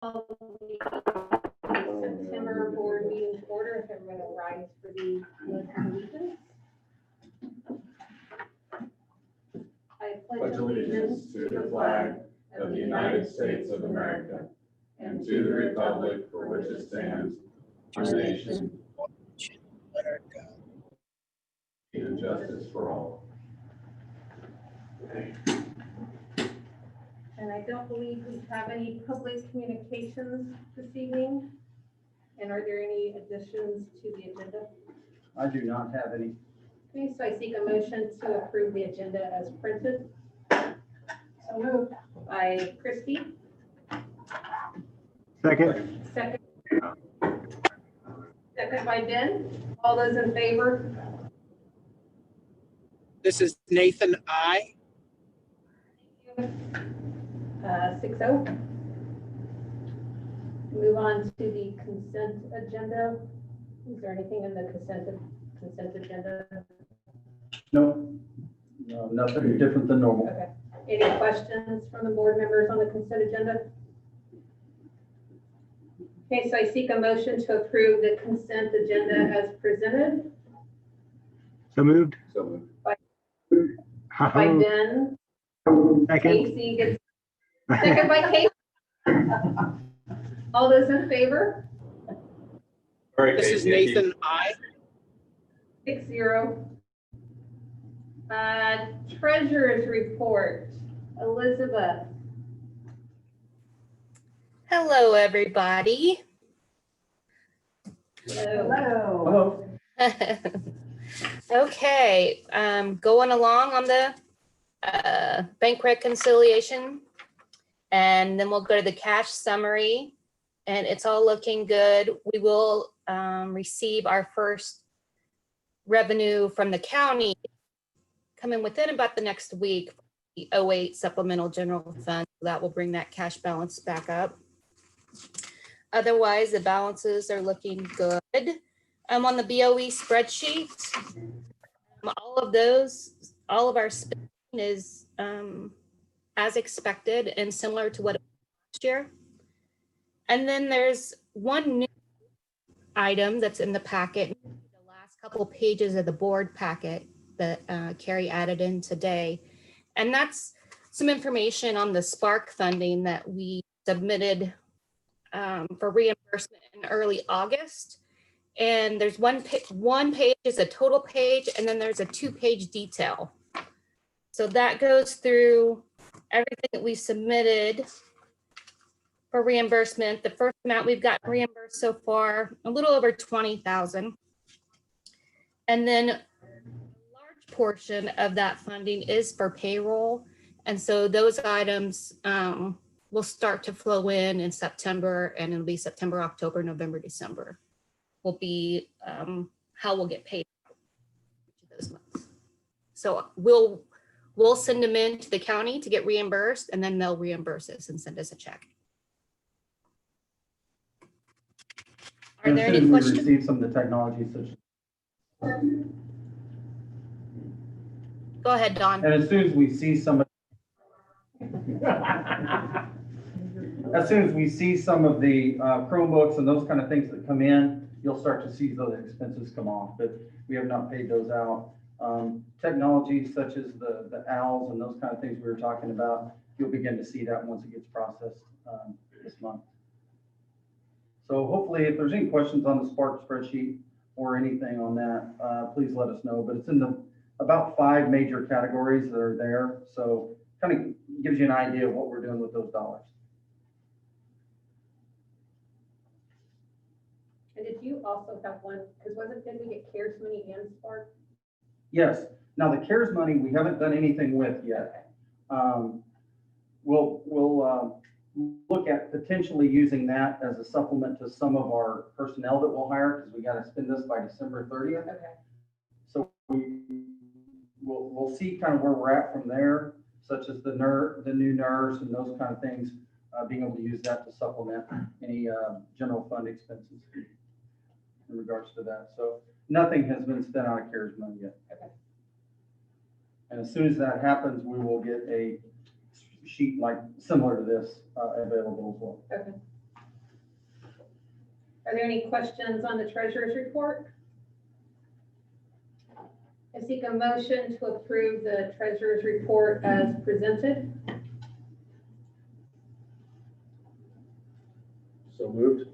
September board meeting to order. If everyone will rise for the pledge of allegiance. I Pledge allegiance to the flag of the United States of America and to the republic for which it stands, one nation, under God, and justice for all. And I don't believe we have any public communications this evening. And are there any additions to the agenda? I do not have any. Okay, so I seek a motion to approve the agenda as printed. So moved by Christie. Second. Second. Second by Ben. All those in favor? This is Nathan I. 6-0. Move on to the consent agenda. Is there anything in the consent agenda? No, nothing different than normal. Okay. Any questions from the board members on the consent agenda? Okay, so I seek a motion to approve the consent agenda as presented So moved. So moved. by Ha-ha. Ben. Second. Casey gets second by Casey. All those in favor? All right, This is Casey, if you- Nathan I. 6-0. Treasurer's report. Elizabeth. Hello, everybody. Hello. Hello. Okay, going along on the bank reconciliation, and then we'll go to the cash summary, and it's all looking good. We will receive our first revenue from the county coming within about the next week, the 08 supplemental general fund. That will bring that cash balance back up. Otherwise, the balances are looking good. On the BOE spreadsheet, all of our spending is as expected and similar to what it was last year. And then there's one new item that's in the packet, the last couple of pages of the board packet that Carrie added in today. And that's some information on the Spark funding that we submitted for reimbursement in early August. And there's one page is a total page, and then there's a 2-page detail. So that goes through everything that we submitted for reimbursement. The first amount we've got reimbursed so far, a little over 20,000. And then a large portion of that funding is for payroll. And so those items will start to flow in September, and it'll be September, October, November, December will be how we'll get paid each of those months. So we'll send them in to the county to get reimbursed, and then they'll reimburse us and send us a check. Are there any We questions? received some of the technology such. Go ahead, Dawn. And as soon as we see some of as soon as we see some of the Chromebooks and those kind of things that come in, you'll start to see those expenses come off, but we have not paid those out. Technology such as the owls and those kind of things we were talking about, you'll begin to see that once it gets processed this month. So hopefully, if there's any questions on the Spark spreadsheet or anything on that, please let us know. But it's in the about 5 major categories that are there. So kind of gives you an idea of what we're doing with those dollars. And did you also have one, because didn't we get CARES money and Spark? Yes. Now the CARES money, we haven't done anything with yet. We'll look at potentially using that as a supplement to some of our personnel that we'll hire, because we got to spend this by December 30th. Okay. So we'll see kind of where we're at from there, such as the new nurse and those kind of things, being able to use that to supplement any general fund expenses in regards to that. So nothing has been spent out of CARES money yet. Okay. And as soon as that happens, we will get a sheet like similar to this available as well. Okay. Are there any questions on the treasurer's report? I seek a motion to approve the treasurer's report as presented. So moved.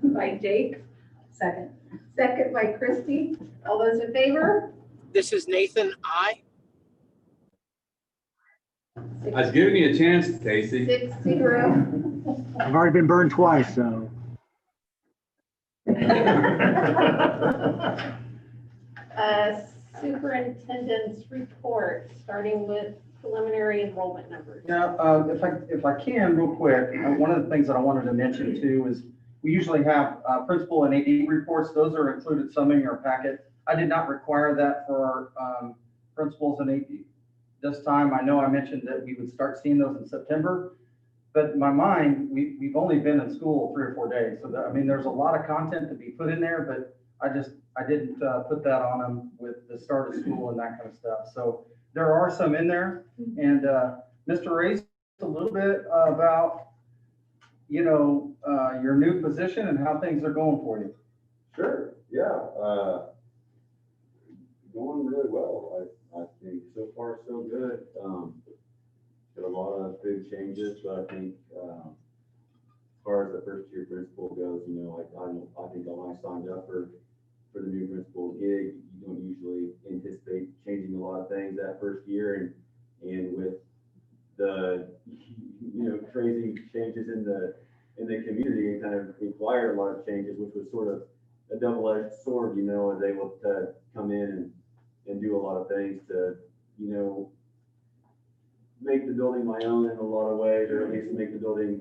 By Jake, Second. second by Christie. All those in favor? This is Nathan I. I was giving you a chance, Casey. 6-0. I've already been burned twice, so. Superintendent's report, starting with preliminary enrollment numbers. Yeah, if I can, real quick, one of the things that I wanted to mention too is we usually have principal and AD reports. Those are included some in your packet. I did not require that for our principals and AD. This time, I know I mentioned that we would start seeing those in September, but in my mind, we've only been in school 3 or 4 days. So I mean, there's a lot of content to be put in there, but I didn't put that on them with the start of school and that kind of stuff. So there are some in there. And Mr. Ray's a little bit about, your new position and how things are going for you. Sure, yeah, going really well, I think, so far so good. Got a lot of big changes, but I think, as far as the first year principal goes, I think when I signed up for the new principal gig, you don't usually anticipate changing a lot of things that first year, and with the, crazy changes in the community, it kind of required a lot of changes, which was sort of a double-edged sword, I was able to come in and do a lot of things to, make the building my own in a lot of ways, or at least make the building,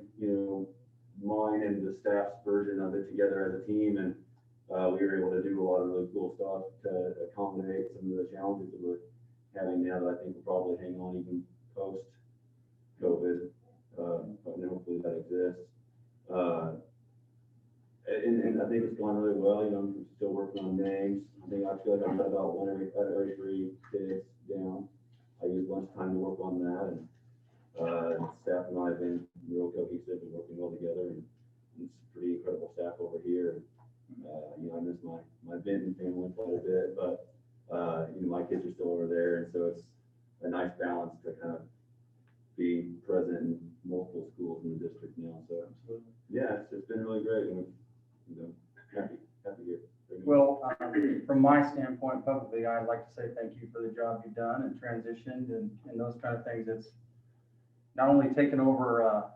mine and the staff's version of it together as a team. And we were able to do a lot of really cool stuff to accommodate some of the challenges that we're having now that I think will probably hang on even post-COVID, but hopefully that exists. And I think it's going really well. I'm still working on names. I think I feel like I've got about one every 3 kids down. I use lunchtime to work on that, and staff and I have been real cohesive and working well together. And it's pretty incredible staff over here. I miss my Benton family quite a bit, but my kids are still over there, and so it's a nice balance to kind of be present in multiple schools in the district now. So yeah, it's been really great, and happy here. Well, from my standpoint publicly, I'd like to say thank you for the job you've done and transitioned and those kind of things. It's not only taken over a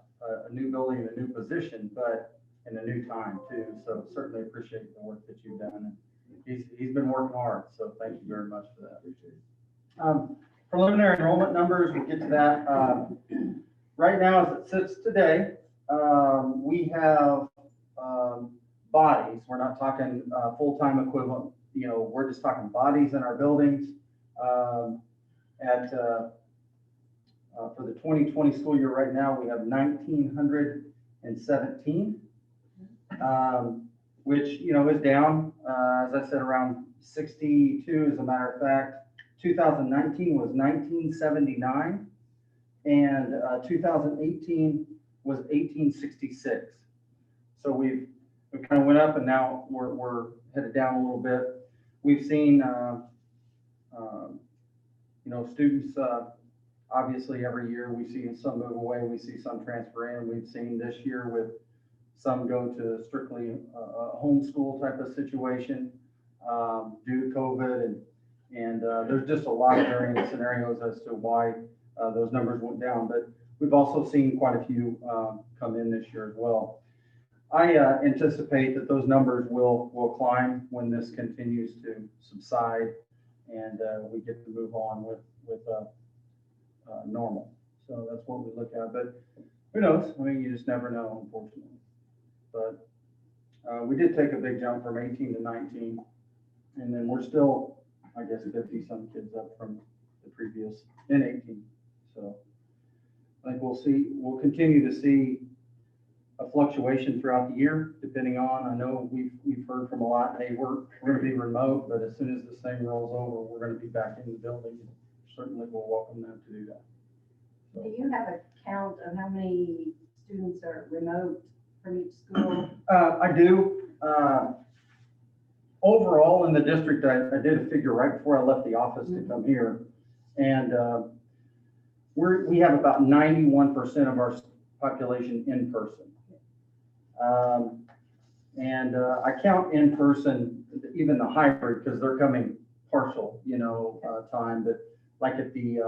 new building and a new position, but in a new time too. So certainly appreciate the work that you've done. And he's been working hard. So thank you very much for that. Preliminary enrollment numbers, we'll get to that. Right now, as it sits today, we have bodies. We're not talking full-time equivalent. We're just talking bodies in our buildings. For the 2020 school year right now, we have 1,917, which, is down, as I said, around 62, as a matter of fact. 2019 was 1979, and 2018 was 1866. So we kind of went up, and now we're headed down a little bit. We've seen, students, obviously every year we see some move away, we see some transfer in. We've seen this year with some go to strictly a homeschool type of situation due to COVID, and there's just a lot of varying scenarios as to why those numbers went down. But we've also seen quite a few come in this year as well. I anticipate that those numbers will climb when this continues to subside and we get to move on with normal. So that's what we look at. But who knows? I mean, you just never know, unfortunately. But we did take a big jump from 18 to 19, and then we're still, I guess, 50 some kids up from the previous in 18. So I think we'll continue to see a fluctuation throughout the year, depending on, I know we've heard from a lot, hey, we're going to be remote, but as soon as this thing rolls over, we're going to be back in the building. Certainly we'll welcome them to do that. So, Do you have a count of how many students are remote from each school? I do. Overall in the district, I did a figure right before I left the office to come here. And we have about 91% of our population in person. And I count in person, even the hybrid, because they're coming partial, time. But like at the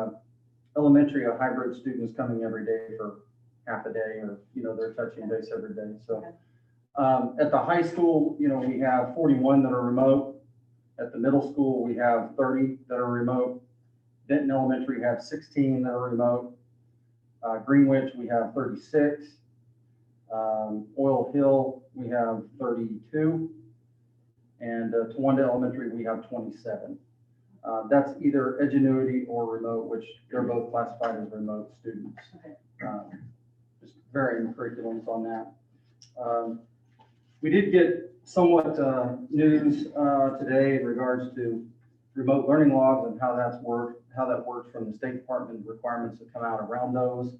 elementary, a hybrid student is coming every day for half a day, or, they're touching base every day. So at the high school, we have 41 that are remote. At the middle school, we have 30 that are remote. Denton Elementary have 16 that are remote. Greenwich, we have 36. Oil Hill, we have 32. And Towanda Elementary, we have 27. That's either Edgenuity or remote, which they're both classified as remote students. Just varying curriculums on that. We did get somewhat news today in regards to remote learning logs and how that works from the State Department requirements that come out around those.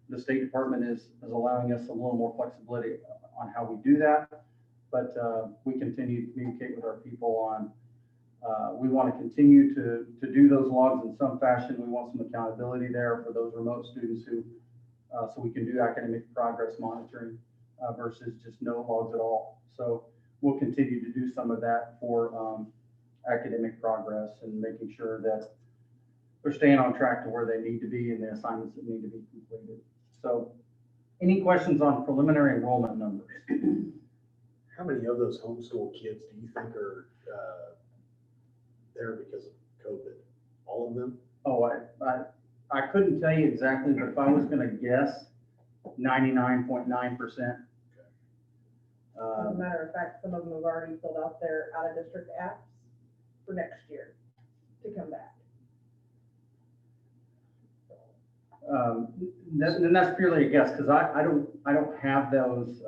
The State Department is allowing us a little more flexibility on how we do that, but we continue to communicate with our people on. We want to continue to do those logs in some fashion. We want some accountability there for those remote students who, so we can do academic progress monitoring versus just no logs at all. So we'll continue to do some of that for academic progress and making sure that they're staying on track to where they need to be and the assignments that need to be completed. So any questions on preliminary enrollment numbers? How many of those homeschool kids do you think are there because of COVID? All of them? Oh, I couldn't tell you exactly, but if I was going to guess, 99.9%. As a matter of fact, some of them have already filled out their out-of-district apps for next year to come back. And that's purely a guess, because I don't have those.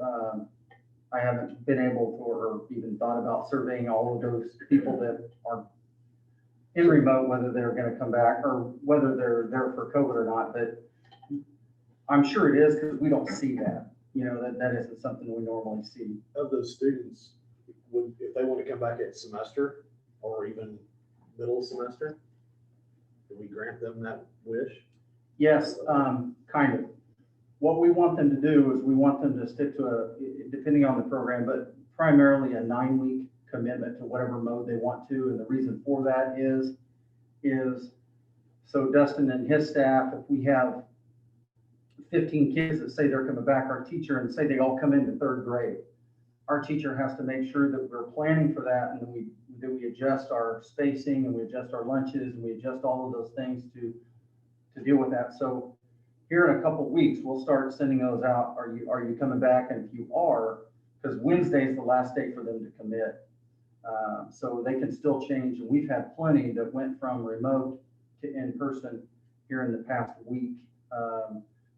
I haven't been able to or even thought about surveying all of those people that are in remote, whether they're going to come back or whether they're there for COVID or not. But I'm sure it is, because we don't see that. That isn't something we normally see. Of those students, if they want to come back at semester or even middle semester, do we grant them that wish? Yes, kind of. What we want them to do is we want them to stick to depending on the program, but primarily a 9-week commitment to whatever mode they want to. And the reason for that is so Dustin and his staff, if we have 15 kids that say they're coming back, our teacher, and say they all come into 3rd grade, our teacher has to make sure that we're planning for that, and then we adjust our spacing, and we adjust our lunches, and we adjust all of those things to deal with that. So here in a couple of weeks, we'll start sending those out. Are you coming back? And if you are, because Wednesday is the last day for them to commit. So they can still change. And we've had plenty that went from remote to in-person here in the past week,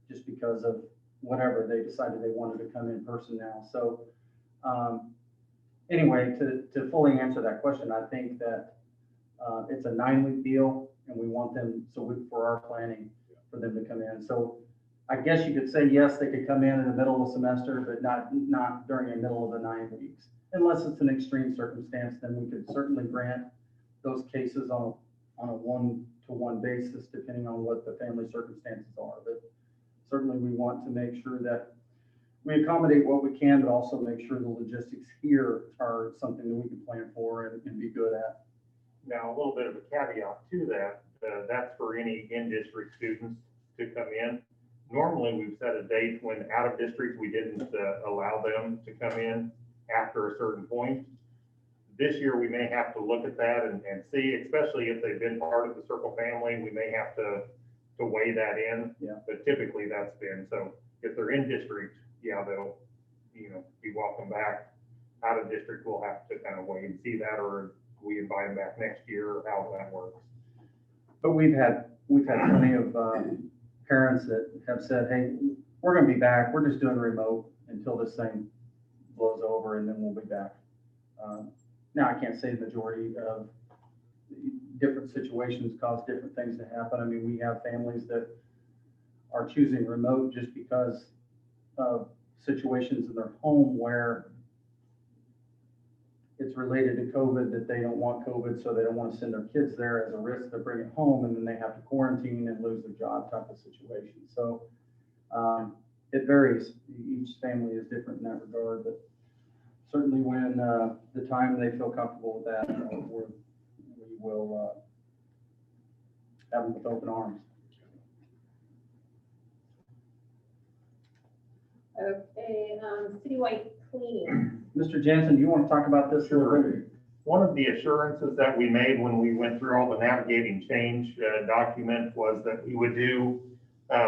just because of whatever they decided they wanted to come in person now. So anyway, to fully answer that question, I think that it's a 9-week deal, and we want them, for our planning, for them to come in. So I guess you could say, yes, they could come in the middle of the semester, but not during the middle of the 9 weeks. Unless it's an extreme circumstance, then we could certainly grant those cases on a one-to-one basis, depending on what the family circumstances are. But certainly we want to make sure that we accommodate what we can, but also make sure the logistics here are something that we can plan for and be good at. Now, a little bit of a caveat to that, that's for any in-district students to come in. Normally, we've set a date when out of district, we didn't allow them to come in after a certain point. This year, we may have to look at that and see, especially if they've been part of the Circle family, we may have to weigh that in. Yeah. But typically that's been, so if they're in district, yeah, they'll, be welcome back. Out of district, we'll have to kind of wait and see that, or we invite them back next year, or how that works. But we've had plenty of parents that have said, hey, we're going to be back. We're just doing remote until this thing blows over, and then we'll be back. Now, I can't say the majority of different situations cause different things to happen. I mean, we have families that are choosing remote just because of situations in their home where it's related to COVID, that they don't want COVID, so they don't want to send their kids there as a risk to bring it home, and then they have to quarantine and lose their job type of situation. So it varies. Each family is different in that regard, but certainly when the time they feel comfortable with that, we will have them with open arms. Okay, citywide cleaning. Mr. Jansen, do you want to talk about this a little bit? One of the assurances that we made when we went through all the navigating change document was that we would do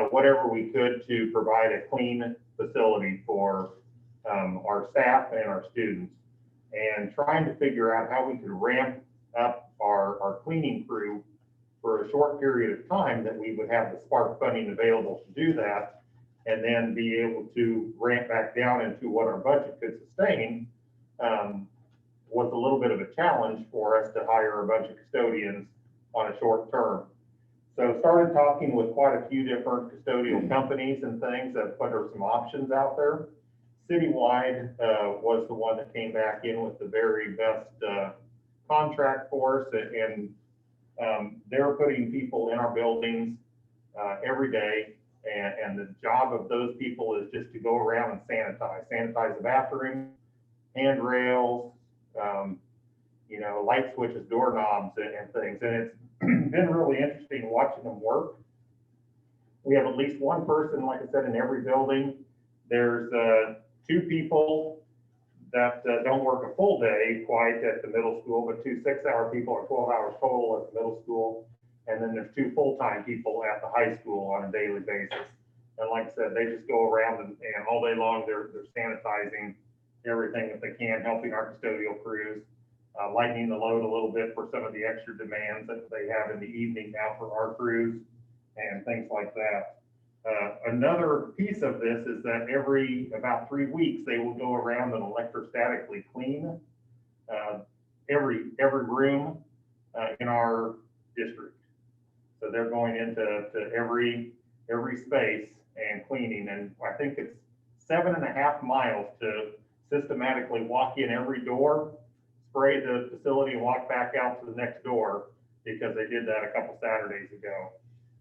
whatever we could to provide a clean facility for our staff and our students, and trying to figure out how we could ramp up our cleaning crew for a short period of time, that we would have the spark funding available to do that, and then be able to ramp back down into what our budget could sustain, was a little bit of a challenge for us to hire a bunch of custodians on a short term. So started talking with quite a few different custodial companies and things that put some options out there. Citywide was the one that came back in with the very best contract for us, and they're putting people in our buildings every day. And the job of those people is just to go around and sanitize the bathroom, handrails, light switches, doorknobs, and things. And it's been really interesting watching them work. We have at least one person, like I said, in every building. There's 2 people that don't work a full day quite at the middle school, but 2 6-hour people, or 12 hours total at the middle school. And then there's 2 full-time people at the high school on a daily basis. And like I said, they just go around and all day long, they're sanitizing everything that they can, helping our custodial crews, lightening the load a little bit for some of the extra demands that they have in the evening now for our crews and things like that. Another piece of this is that every about 3 weeks, they will go around and electrostatically clean every room in our district. So they're going into every space and cleaning, and I think it's 7.5 miles to systematically walk in every door, spray the facility, and walk back out to the next door, because they did that a couple Saturdays ago.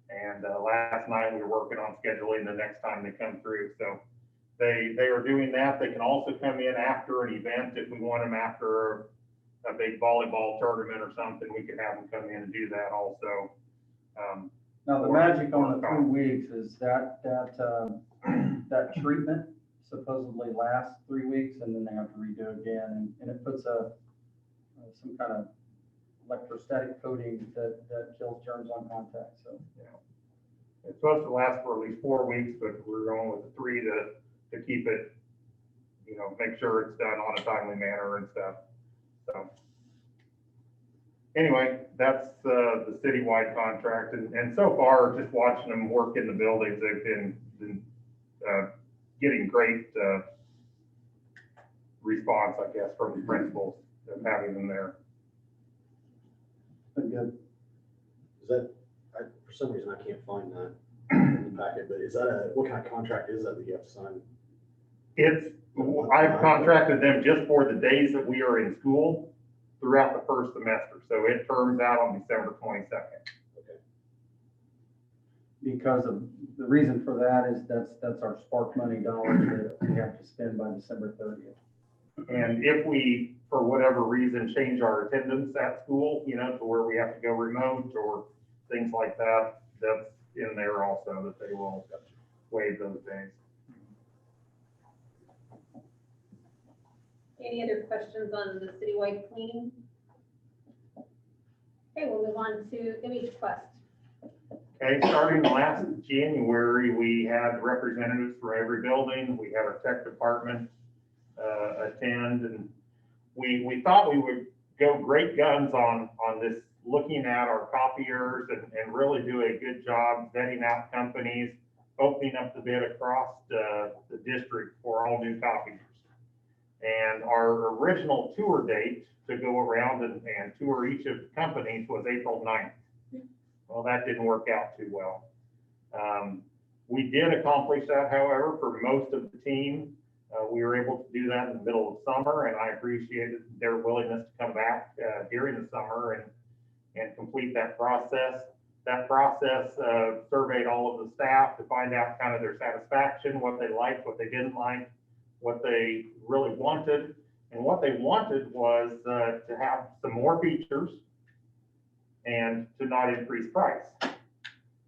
And last night we were working on scheduling the next time they come through. So they are doing that. They can also come in after an event if we want them after a big volleyball tournament or something. We can have them come in and do that also. Now, the magic on the 3 weeks is that treatment supposedly lasts 3 weeks, and then they have to redo it again, and it puts some kind of electrostatic coating that kills germs on contact. So it's supposed to last for at least 4 weeks, but we're going with the 3 to keep it, make sure it's done on a timely manner and stuff. So anyway, that's the citywide contract, and so far, just watching them work in the buildings, they've been getting great response, I guess, from the principals of having them there. been good. Is that, for some reason, I can't find that in the packet, but is that what kind of contract is that you have to sign? I've contracted them just for the days that we are in school throughout the first semester. So it terms out on December 22nd. Okay. Because of the reason for that is that's our spark money dollars that we have to spend by December 30th. And if we, for whatever reason, change our attendance at school, to where we have to go remote or things like that, that's in there also, that they will waive those days. Any other questions on the citywide cleaning? Okay, we'll move on to ImageQuest. Okay, starting last January, we had representatives for every building. We had our tech department attend, and we thought we would go great guns on this, looking at our copiers and really do a good job vetting out companies, opening up the bid across the district for all new copiers. And our original tour date to go around and tour each of the companies was April 9th. Well, that didn't work out too well. We did accomplish that, however, for most of the team. We were able to do that in the middle of summer, and I appreciated their willingness to come back during the summer and complete that process. That process surveyed all of the staff to find out kind of their satisfaction, what they liked, what they didn't like, what they really wanted. And what they wanted was to have some more features and to not increase price.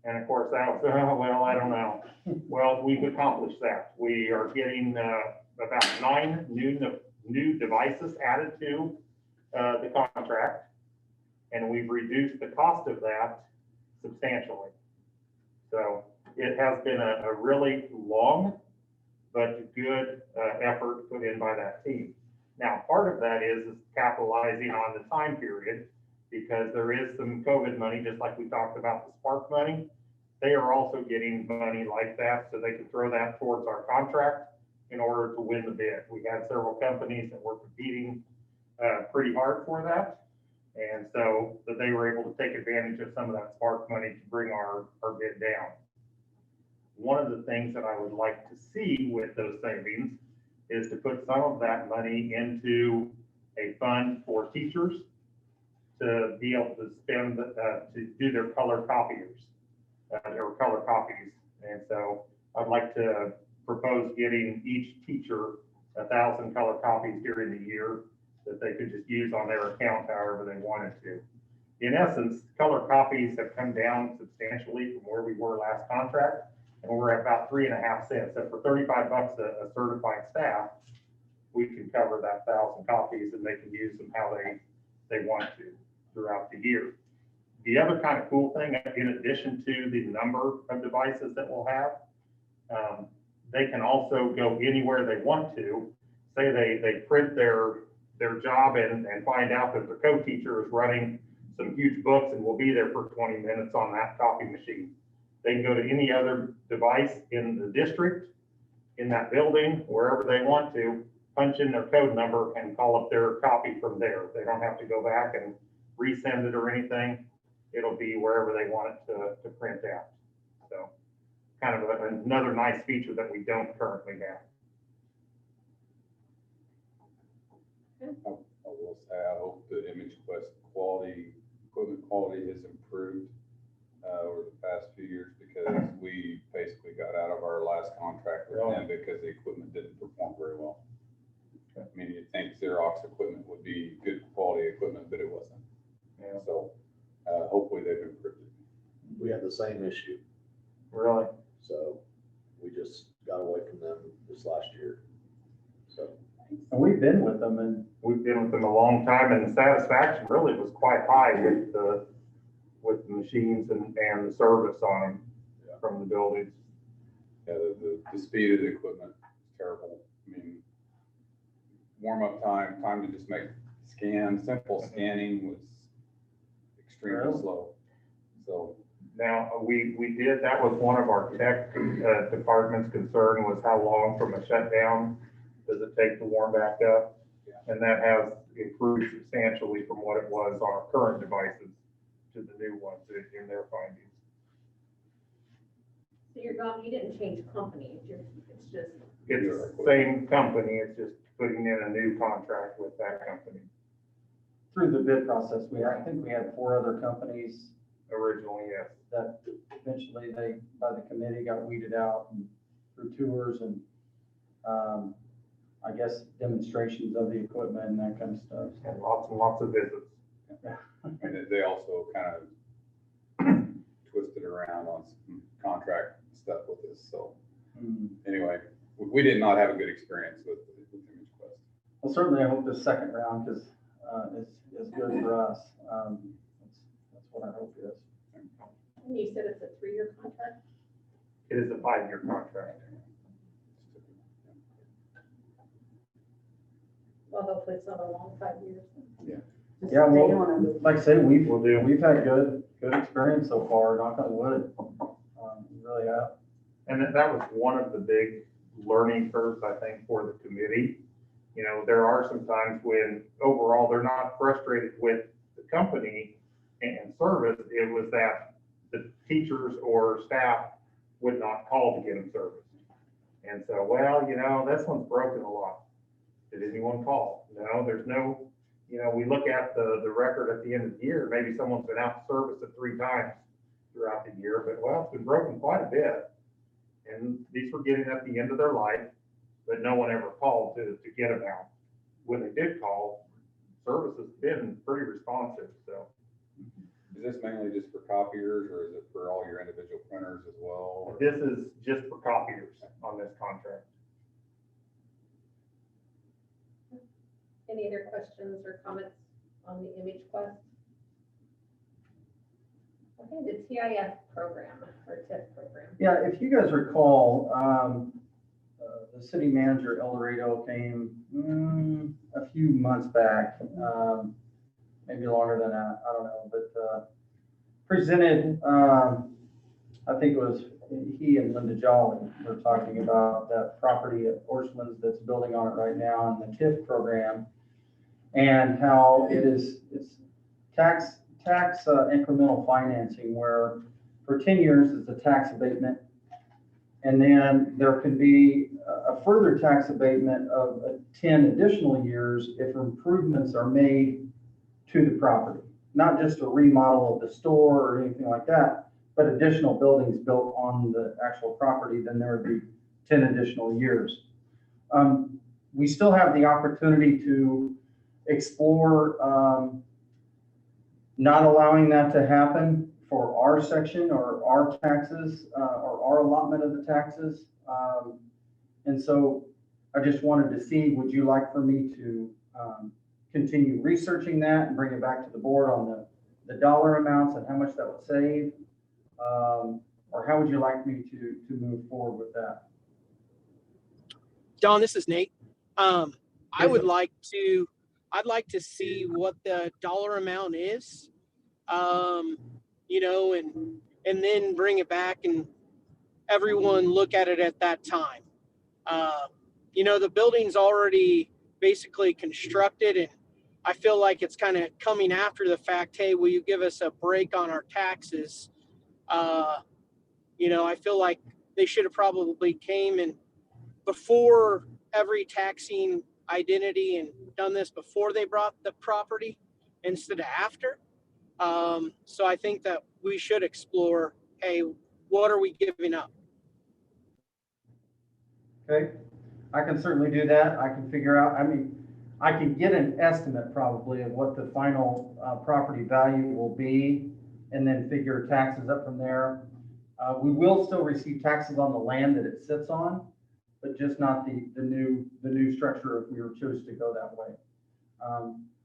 And of course, that was, well, I don't know. Well, we've accomplished that. We are getting about 9 new devices added to the contract, and we've reduced the cost of that substantially. So it has been a really long but good effort put in by that team. Now, part of that is capitalizing on the time period, because there is some COVID money, just like we talked about the Spark money. They are also getting money like that, so they can throw that towards our contract in order to win the bid. We had several companies that were competing pretty hard for that. And so that they were able to take advantage of some of that Spark money to bring our bid down. One of the things that I would like to see with those savings is to put some of that money into a fund for teachers to be able to spend, to do their color copiers, or color copies. And so I'd like to propose getting each teacher 1,000 color copies during the year that they could just use on their account however they wanted to. In essence, color copies have come down substantially from where we were last contract, and we're at about 3.5 cents. So for $35 a certified staff, we can cover that 1,000 copies, and they can use them how they want to throughout the year. The other kind of cool thing, in addition to the number of devices that we'll have, they can also go anywhere they want to. Say they print their job and find out that the co-teacher is running some huge books and will be there for 20 minutes on that copy machine. They can go to any other device in the district, in that building, wherever they want to, punch in their code number and call up their copy from there. They don't have to go back and resend it or anything. It'll be wherever they want it to print out. So kind of another nice feature that we don't currently have. I will say, I hope the ImageQuest equipment quality has improved over the past few years, because we basically got out of our last contract with them because the equipment didn't perform very well. I mean, you'd think Xerox equipment would be good quality equipment, but it wasn't. Yeah. So hopefully they've improved it. We had the same issue, Really? so we just got away from them this last year. So And we've been with them, and We've been with them a long time, and the satisfaction really was quite high with the machines and the service on them from the buildings. Yeah, the speed of the equipment is terrible. I mean, warm-up time to just make simple scanning was extremely Really? slow. So, Now, we did, that was one of our tech department's concern, was how long from a shutdown does it take to warm back up? And that has improved substantially from what it was on our current devices to the new ones in their findings. So you didn't change company, it's just, It's the same company, it's just putting in a new contract with that company through the bid process, I think we had 4 other companies originally, yes. that eventually by the committee, got weeded out and through tours and, I guess demonstrations of the equipment and that kind of stuff. And lots of visits. and they also kind of twisted around on some contract stuff with us. So anyway, we did not have a good experience with ImageQuest. Well, certainly I hope this second round is good for us. That's what I hope it is. and you said it's a 3-year contract? It is a 5-year contract. Well, hopefully it's not a long 5 years. Yeah, well, like I say, we've Will do. had good experience so far, knock on wood. We really have. And that was one of the big learning curves, I think, for the committee. You know, there are some times when overall they're not frustrated with the company and service. It was that the teachers or staff would not call to get them service. And so, well, this one's broken a lot. Did anyone call? No, there's no, we look at the record at the end of the year, maybe someone's been out to service it 3 times throughout the year, but well, it's been broken quite a bit. And these were getting at the end of their life, but no one ever called to get them out. When they did call, service has been pretty responsive, so. Is this mainly just for copiers, or is it for all your individual printers as well? or- This is just for copiers on this contract. Any other questions or comments on the Image Quest? Okay, the TIF program or TIF program. Yeah, if you guys recall, the city manager, El Dorado, came a few months back, maybe longer than that, I don't know, but presented, I think it was he and Linda Jolly were talking about that property at Orscheln's that's building on it right now in the TIF program, and how it's tax incremental financing, where for 10 years it's a tax abatement, and then there can be a further tax abatement of 10 additional years if improvements are made to the property. Not just a remodel of the store or anything like that, but additional buildings built on the actual property, then there would be 10 additional years. We still have the opportunity to explore not allowing that to happen for our section or our taxes or our allotment of the taxes. And so I just wanted to see, would you like for me to continue researching that and bring it back to the board on the dollar amounts and how much that would save? Or how would you like me to move forward with that? Don, this is Nate. I'd like to see what the dollar amount is, and then bring it back and everyone look at it at that time. The building's already basically constructed, and I feel like it's kind of coming after the fact. Hey, will you give us a break on our taxes? I feel like they should have probably came and before every taxing identity and done this before they brought the property instead of after. So I think that we should explore, hey, what are we giving up? Okay, I can certainly do that. I can figure out, I can get an estimate probably of what the final property value will be, and then figure taxes up from there. We will still receive taxes on the land that it sits on, but just not the new structure if we were choose to go that way.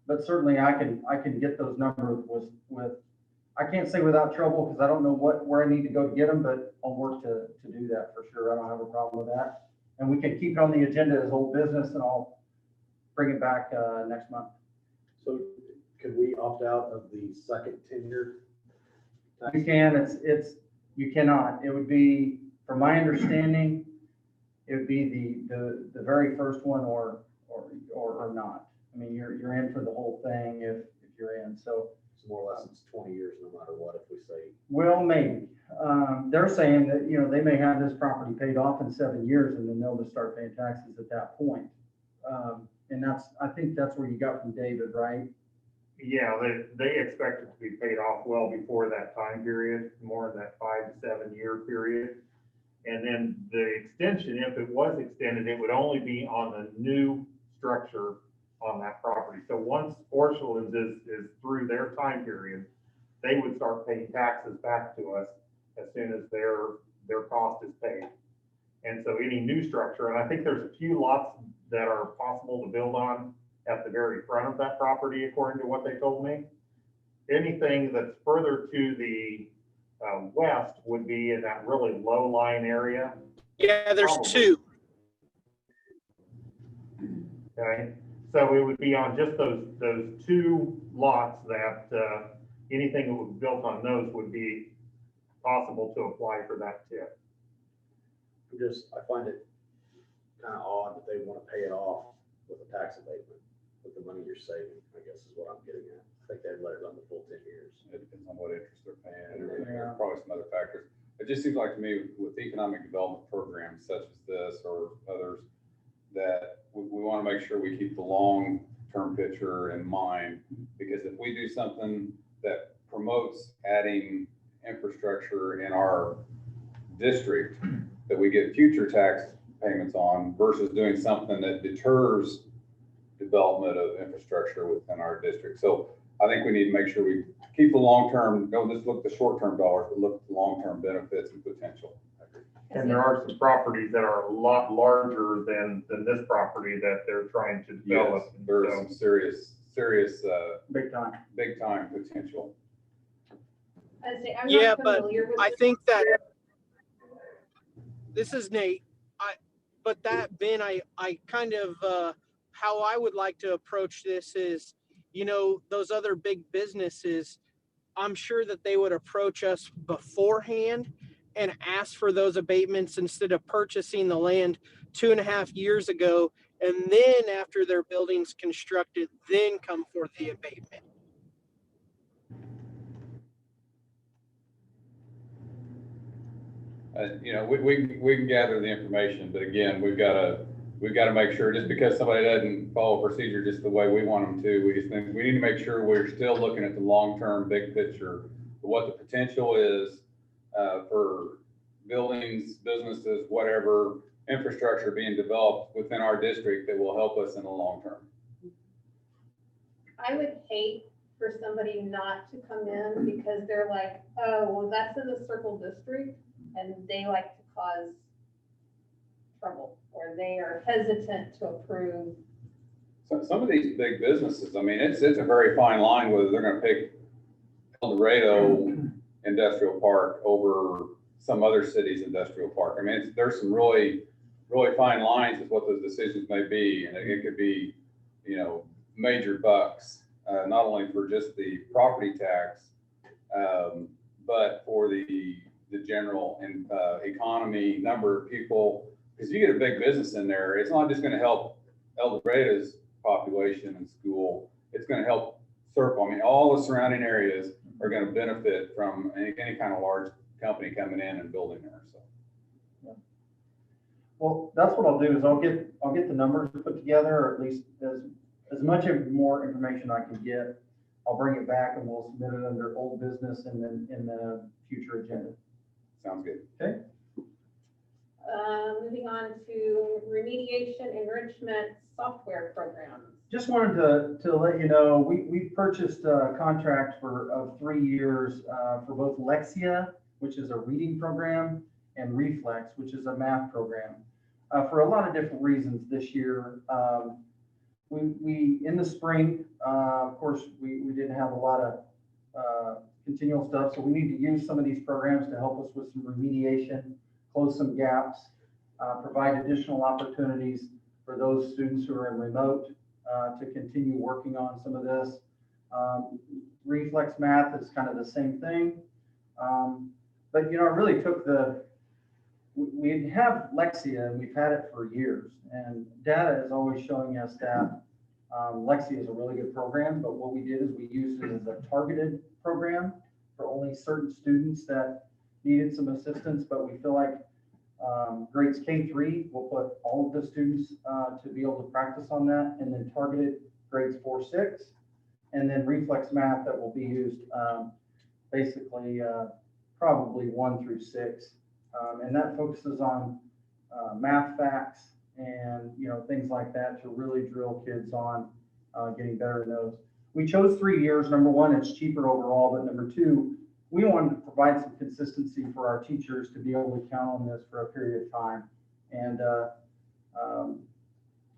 But certainly I can get those numbers with I can't say without trouble, because I don't know where I need to go to get them, but I'll work to do that for sure. I don't have a problem with that. And we can keep it on the agenda as old business, and I'll bring it back next month. So could we opt out of the second 10-year? You can, you cannot. It would be, from my understanding, it would be the very first one or not. I mean, you're in for the whole thing if you're in. So More or less, it's 20 years no matter what, if we say. well, maybe. They're saying that, they may have this property paid off in 7 years, and then they'll just start paying taxes at that point. And I think that's where you got from David, right? Yeah, they expect it to be paid off well before that time period, more in that 5 to 7 year period. And then the extension, if it was extended, it would only be on the new structure on that property. So once Orscheln's is through their time period, they would start paying taxes back to us as soon as their cost is paid. And so any new structure, and I think there's a few lots that are possible to build on at the very front of that property, according to what they told me. Anything that's further to the west would be in that really low-lying area. Yeah, there's Probably. 2. Okay, so it would be on just those 2 lots that anything that was built on those would be possible to apply for that TIF. I find it kind of odd that they want to pay it off with a tax abatement with the money you're saving, I guess is what I'm getting at. I think they'd let it run the full 10 years. It depends on what interest they're paying, and there's probably some other factors. it just seems like to me with economic development programs such as this or others, that we want to make sure we keep the long-term picture in mind, because if we do something that promotes adding infrastructure in our district that we get future tax payments on versus doing something that deters development of infrastructure within our district. So I think we need to make sure we keep the long-term, don't just look at the short-term dollars, but look at the long-term benefits and potential. And there are some properties that are a lot larger than this property that they're trying to develop. Yes, there is some serious, Big time. big time potential. I say, I'm Yeah, not but familiar with. I think that this is Nate. But that, Ben, I kind of, how I would like to approach this is, you know, those other big businesses, I'm sure that they would approach us beforehand and ask for those abatements instead of purchasing the land 2.5 years ago. And then after their building's constructed, then come for the abatement. You know, we can gather the information, but again, we've got to make sure, just because somebody doesn't follow procedure just the way we want them to, we just think we need to make sure we're still looking at the long-term big picture, what the potential is for buildings, businesses, whatever infrastructure being developed within our district that will help us in the long term. I would hate for somebody not to come in because they're like, oh, well, that's in the circle district and they like to cause trouble, or they are hesitant to approve. So some of these big businesses, I mean, it's a very fine line whether they're going to pick El Dorado Industrial Park over some other city's industrial park. I mean, there's some really fine lines with what those decisions may be, and it could be, you know, major bucks, not only for just the property tax, but for the general economy, number of people. Because you get a big business in there, it's not just going to help El Dorado's population and school. It's going to help Circle. I mean, all the surrounding areas are going to benefit from any kind of large company coming in and building there. So. Yeah. Well, that's what I'll do is I'll get the numbers put together, or at least as much more information I can get. I'll bring it back and we'll submit it under old business and then in the future agenda. Sounds good. Okay. Moving on to remediation enrichment software programs. Just wanted to let you know, we purchased a contract of 3 years for both Lexia, which is a reading program, and Reflex, which is a math program. For a lot of different reasons this year. We in the spring, of course, we didn't have a lot of continual stuff, so we need to use some of these programs to help us with some remediation, close some gaps, provide additional opportunities for those students who are in remote to continue working on some of this. Reflex Math is kind of the same thing. But, you know, it really took we have Lexia and we've had it for years, and data is always showing us that Lexia is a really good program, but what we did is we used it as a targeted program for only certain students that needed some assistance, but we feel like grades K-3 will put all of the students to be able to practice on that, and then targeted grades 4-6, and then Reflex Math that will be used basically probably 1 through 6. And that focuses on math facts and, you know, things like that to really drill kids on getting better in those. We chose 3 years. Number one, it's cheaper overall, but number two, we wanted to provide some consistency for our teachers to be able to count on this for a period of time. And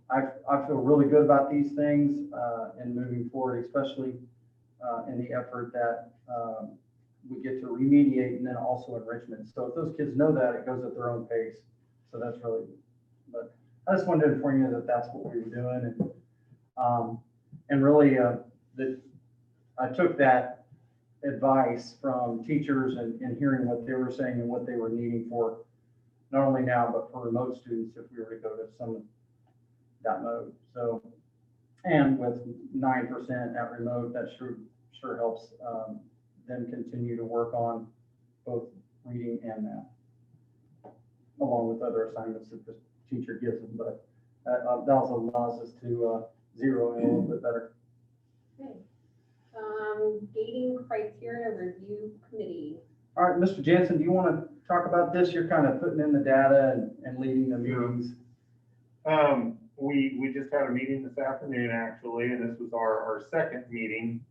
I feel really good about these things and moving forward, especially in the effort that we get to remediate and then also enrichment. So if those kids know that, it goes at their own pace. So that's really good. But I just wanted to inform you that that's what we were doing. And really I took that advice from teachers and hearing what they were saying and what they were needing for not only now, but for remote students if we were to go to some of that mode. So, and with 9% at remote, that sure helps them continue to work on both reading and math, along with other assignments that the teacher gives them, but that also allows us to zero in a little bit better. Okay. Gating criteria review committee. All right, Mr. Jansen, do you want to talk about this? You're kind of putting in the data and leading the meetings. We just had a meeting this afternoon, actually, and this was our second meeting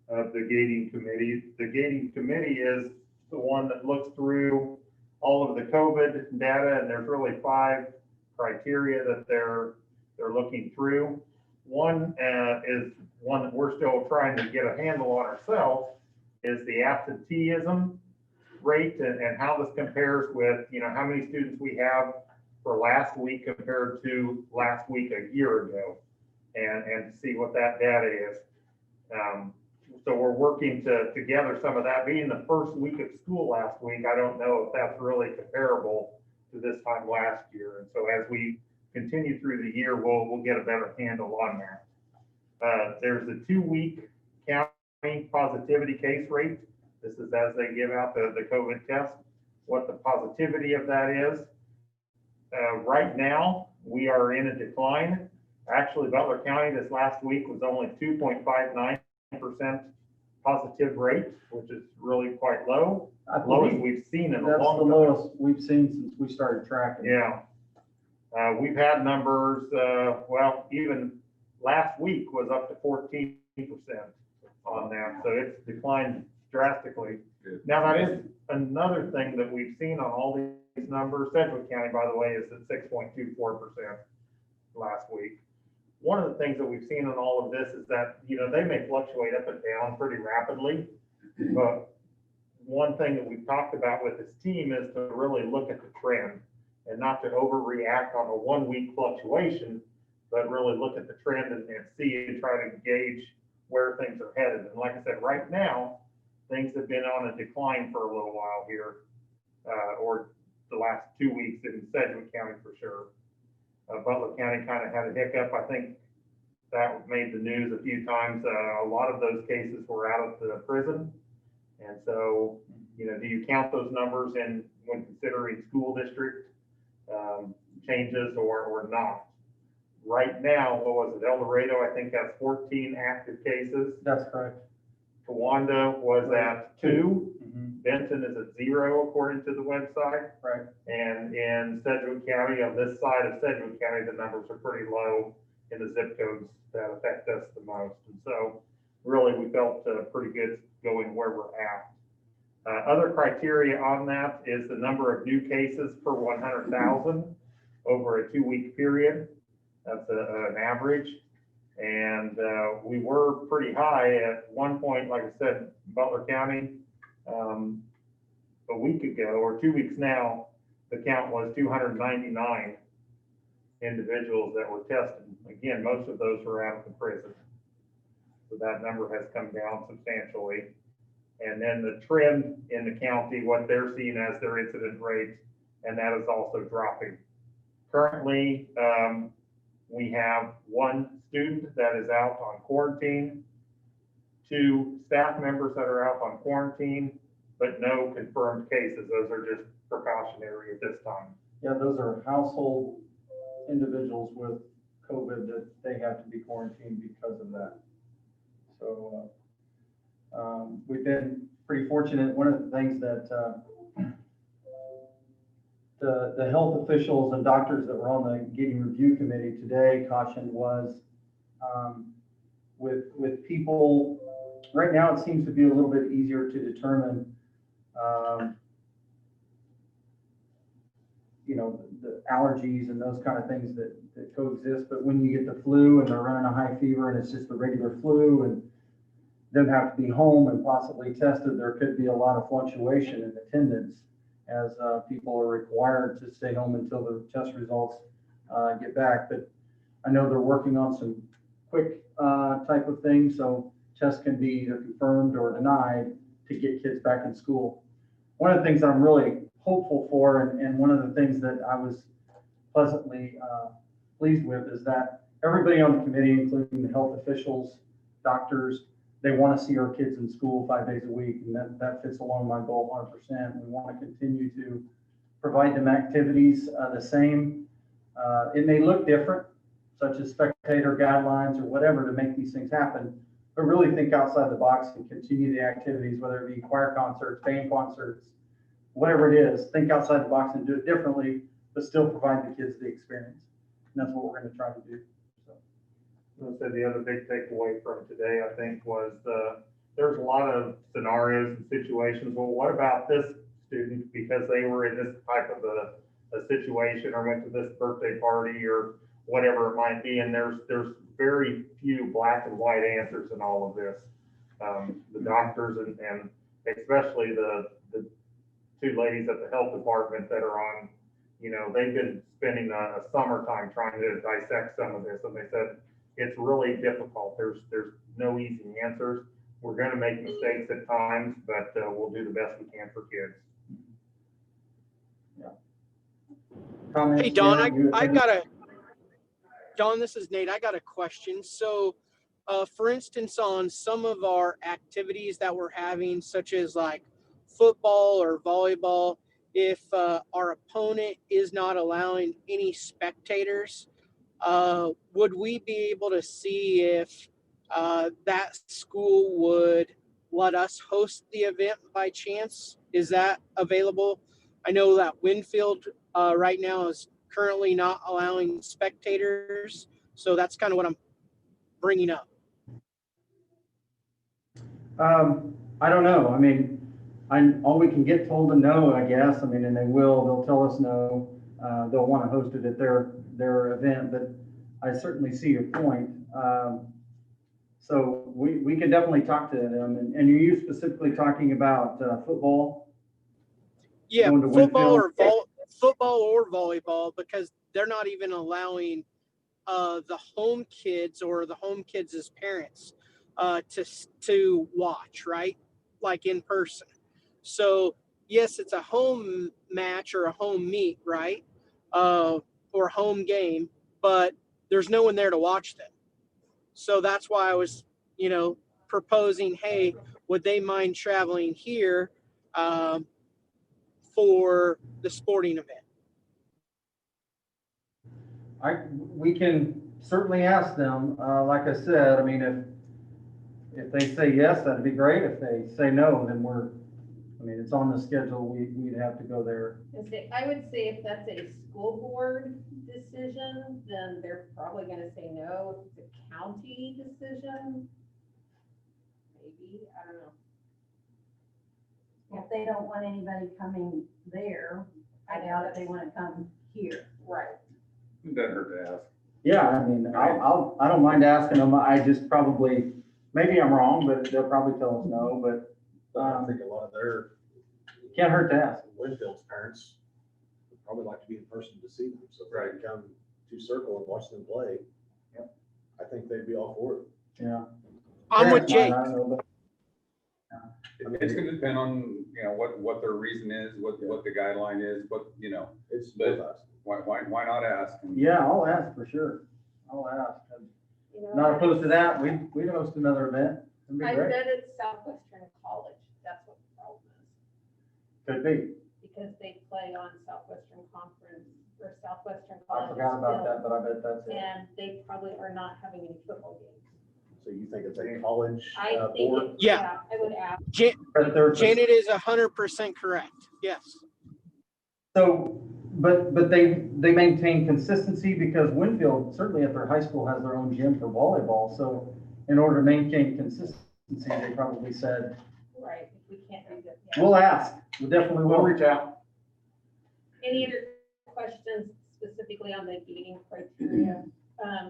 of the gating committee. The gating committee is the one that looks through all of the COVID data, and there's really 5 criteria that they're looking through. One is one that we're still trying to get a handle on ourselves, is the absenteeism rate and how this compares with, how many students we have for last week compared to last week a year ago, and to see what that data is. So we're working to gather some of that. Being the first week of school last week, I don't know if that's really comparable to this time last year. And so as we continue through the year, we'll get a better handle on that. There's a 2-week county positivity case rate. This is as they give out the COVID test, what the positivity of that is. Right now, we are in a decline. Actually, Butler County this last week was only 2.59% positive rate, which is really quite low. Lowest we've seen in a That's long the time. lowest we've seen since we started tracking. Yeah. We've had numbers, even last week was up to 14% on that. So it's declined drastically. Now that is another thing that we've seen on all these numbers. Sedgwick County, by the way, is at 6.24% last week. One of the things that we've seen in all of this is that, they may fluctuate up and down pretty rapidly, but one thing that we've talked about with this team is to really look at the trend and not to overreact on a 1-week fluctuation, but really look at the trend and see and try to gauge where things are headed. And like I said, right now, things have been on a decline for a little while here, or the last 2 weeks in Sedgwick County for sure. Butler County kind of had a hiccup. I think that made the news a few times. A lot of those cases were out of the prison. And so, do you count those numbers in when considering school district changes or not? Right now, what was it? El Dorado, I think, has 14 active cases. That's correct. Towanda was at 2. Mhm. Benton is at 0, according to the website. Right. And in Sedgwick County, on this side of Sedgwick County, the numbers are pretty low in the zip codes that affect us the most. And so really, we felt pretty good going where we're at. Other criteria on that is the number of new cases per 100,000 over a 2-week period. That's an average. And we were pretty high at one point, like I said, Butler County, a week ago or 2 weeks now, the count was 299 individuals that were tested. Again, most of those were out of the prison. So that number has come down substantially. And then the trend in the county, what they're seeing as their incident rate, and that is also dropping. Currently, we have 1 student that is out on quarantine, 2 staff members that are out on quarantine, but no confirmed cases. Those are just precautionary at this time. Yeah, those are household individuals with COVID that they have to be quarantined because of that. So we've been pretty fortunate. One of the things that the health officials and doctors that were on the gating review committee today cautioned was with people, right now it seems to be a little bit easier to determine the allergies and those kind of things that coexist. But when you get the flu and they're running a high fever and it's just the regular flu and them have to be home and possibly tested, there could be a lot of fluctuation in attendance as people are required to stay home until the test results get back. But I know they're working on some quick type of things, so tests can be either confirmed or denied to get kids back in school. One of the things I'm really hopeful for, and one of the things that I was pleasantly pleased with, is that everybody on the committee, including the health officials, doctors, they want to see our kids in school 5 days a week, and that fits along my goal 100%. We want to continue to provide them activities the same. It may look different, such as spectator guidelines or whatever to make these things happen, but really think outside the box and continue the activities, whether it be choir concerts, band concerts, whatever it is, think outside the box and do it differently, but still provide the kids the experience. And that's what we're going to try to do. So. I said the other big takeaway from today, I think, was there's a lot of scenarios and situations. Well, what about this student because they were in this type of a situation or went to this birthday party or whatever it might be? And there's very few black and white answers in all of this. The doctors and especially the two ladies at the health department that are on, you know, they've been spending a summertime trying to dissect some of this, and they said it's really difficult. There's no easy answers. We're going to make mistakes at times, but we'll do the best we can for kids. Yeah. Comments, Hey, Don, yeah, Don, this is Nate. I got a question. So, for instance, on some of our activities that we're having, such as like football or volleyball, if our opponent is not allowing any spectators, would we be able to see if that school would let us host the event by chance? Is that available? I know that Winfield right now is currently not allowing spectators, so that's kind of what I'm bringing up. I don't know. I mean, all we can get told to no, I guess. I mean, and they'll tell us no. They'll want to host it at their event, but I certainly see your point. So we can definitely talk to them. And are you specifically talking about football? Yeah, Going to football or volleyball, because they're not even allowing the home kids or the home kids as parents to watch, right? Like in person. So yes, it's a home match or a home meet, right? Or home game, but there's no one there to watch them. So that's why I was, proposing, hey, would they mind traveling here for the sporting event? We can certainly ask them. Like I said, I mean, if they say yes, that'd be great. If they say no, then it's on the schedule. We'd have to go there. I would say if that's a school board decision, then they're probably gonna say no. If it's a county decision, maybe, I don't know. If they don't want anybody coming there, I doubt if they want to come here. Right. It doesn't hurt to ask. Yeah, I mean, I don't mind asking them. I just probably, maybe I'm wrong, but they'll probably tell us no, but I think a lot of their can't hurt to ask. Winfield's parents would probably like to be in person to see them, so if they can come to Circle and watch them play, I think they'd be all for it. Yeah. I'm with Jake. I don't know, but- It's gonna depend on, what their reason is, what the guideline is, It's But- both us. why not ask? And- Yeah, I'll ask for sure. I'll ask. Not opposed to that. We'd host another event. It'd be I great. bet it's Southwestern College, that's what the problem is, Could be. because they play on Southwestern Conference, or Southwestern I College. forgot about that, but I bet that's it. And they probably are not having any football games. So you think it's a college I think, board? Yeah. I would ask. But they're- Janet is 100% correct. Yes. So, but they maintain consistency because Winfield, certainly at their high school, has their own gym for volleyball. So in order to maintain consistency, they probably said, Right, if we can't do that. Yeah. we'll ask. We definitely will. We'll reach out. Any other questions specifically on the gating criteria?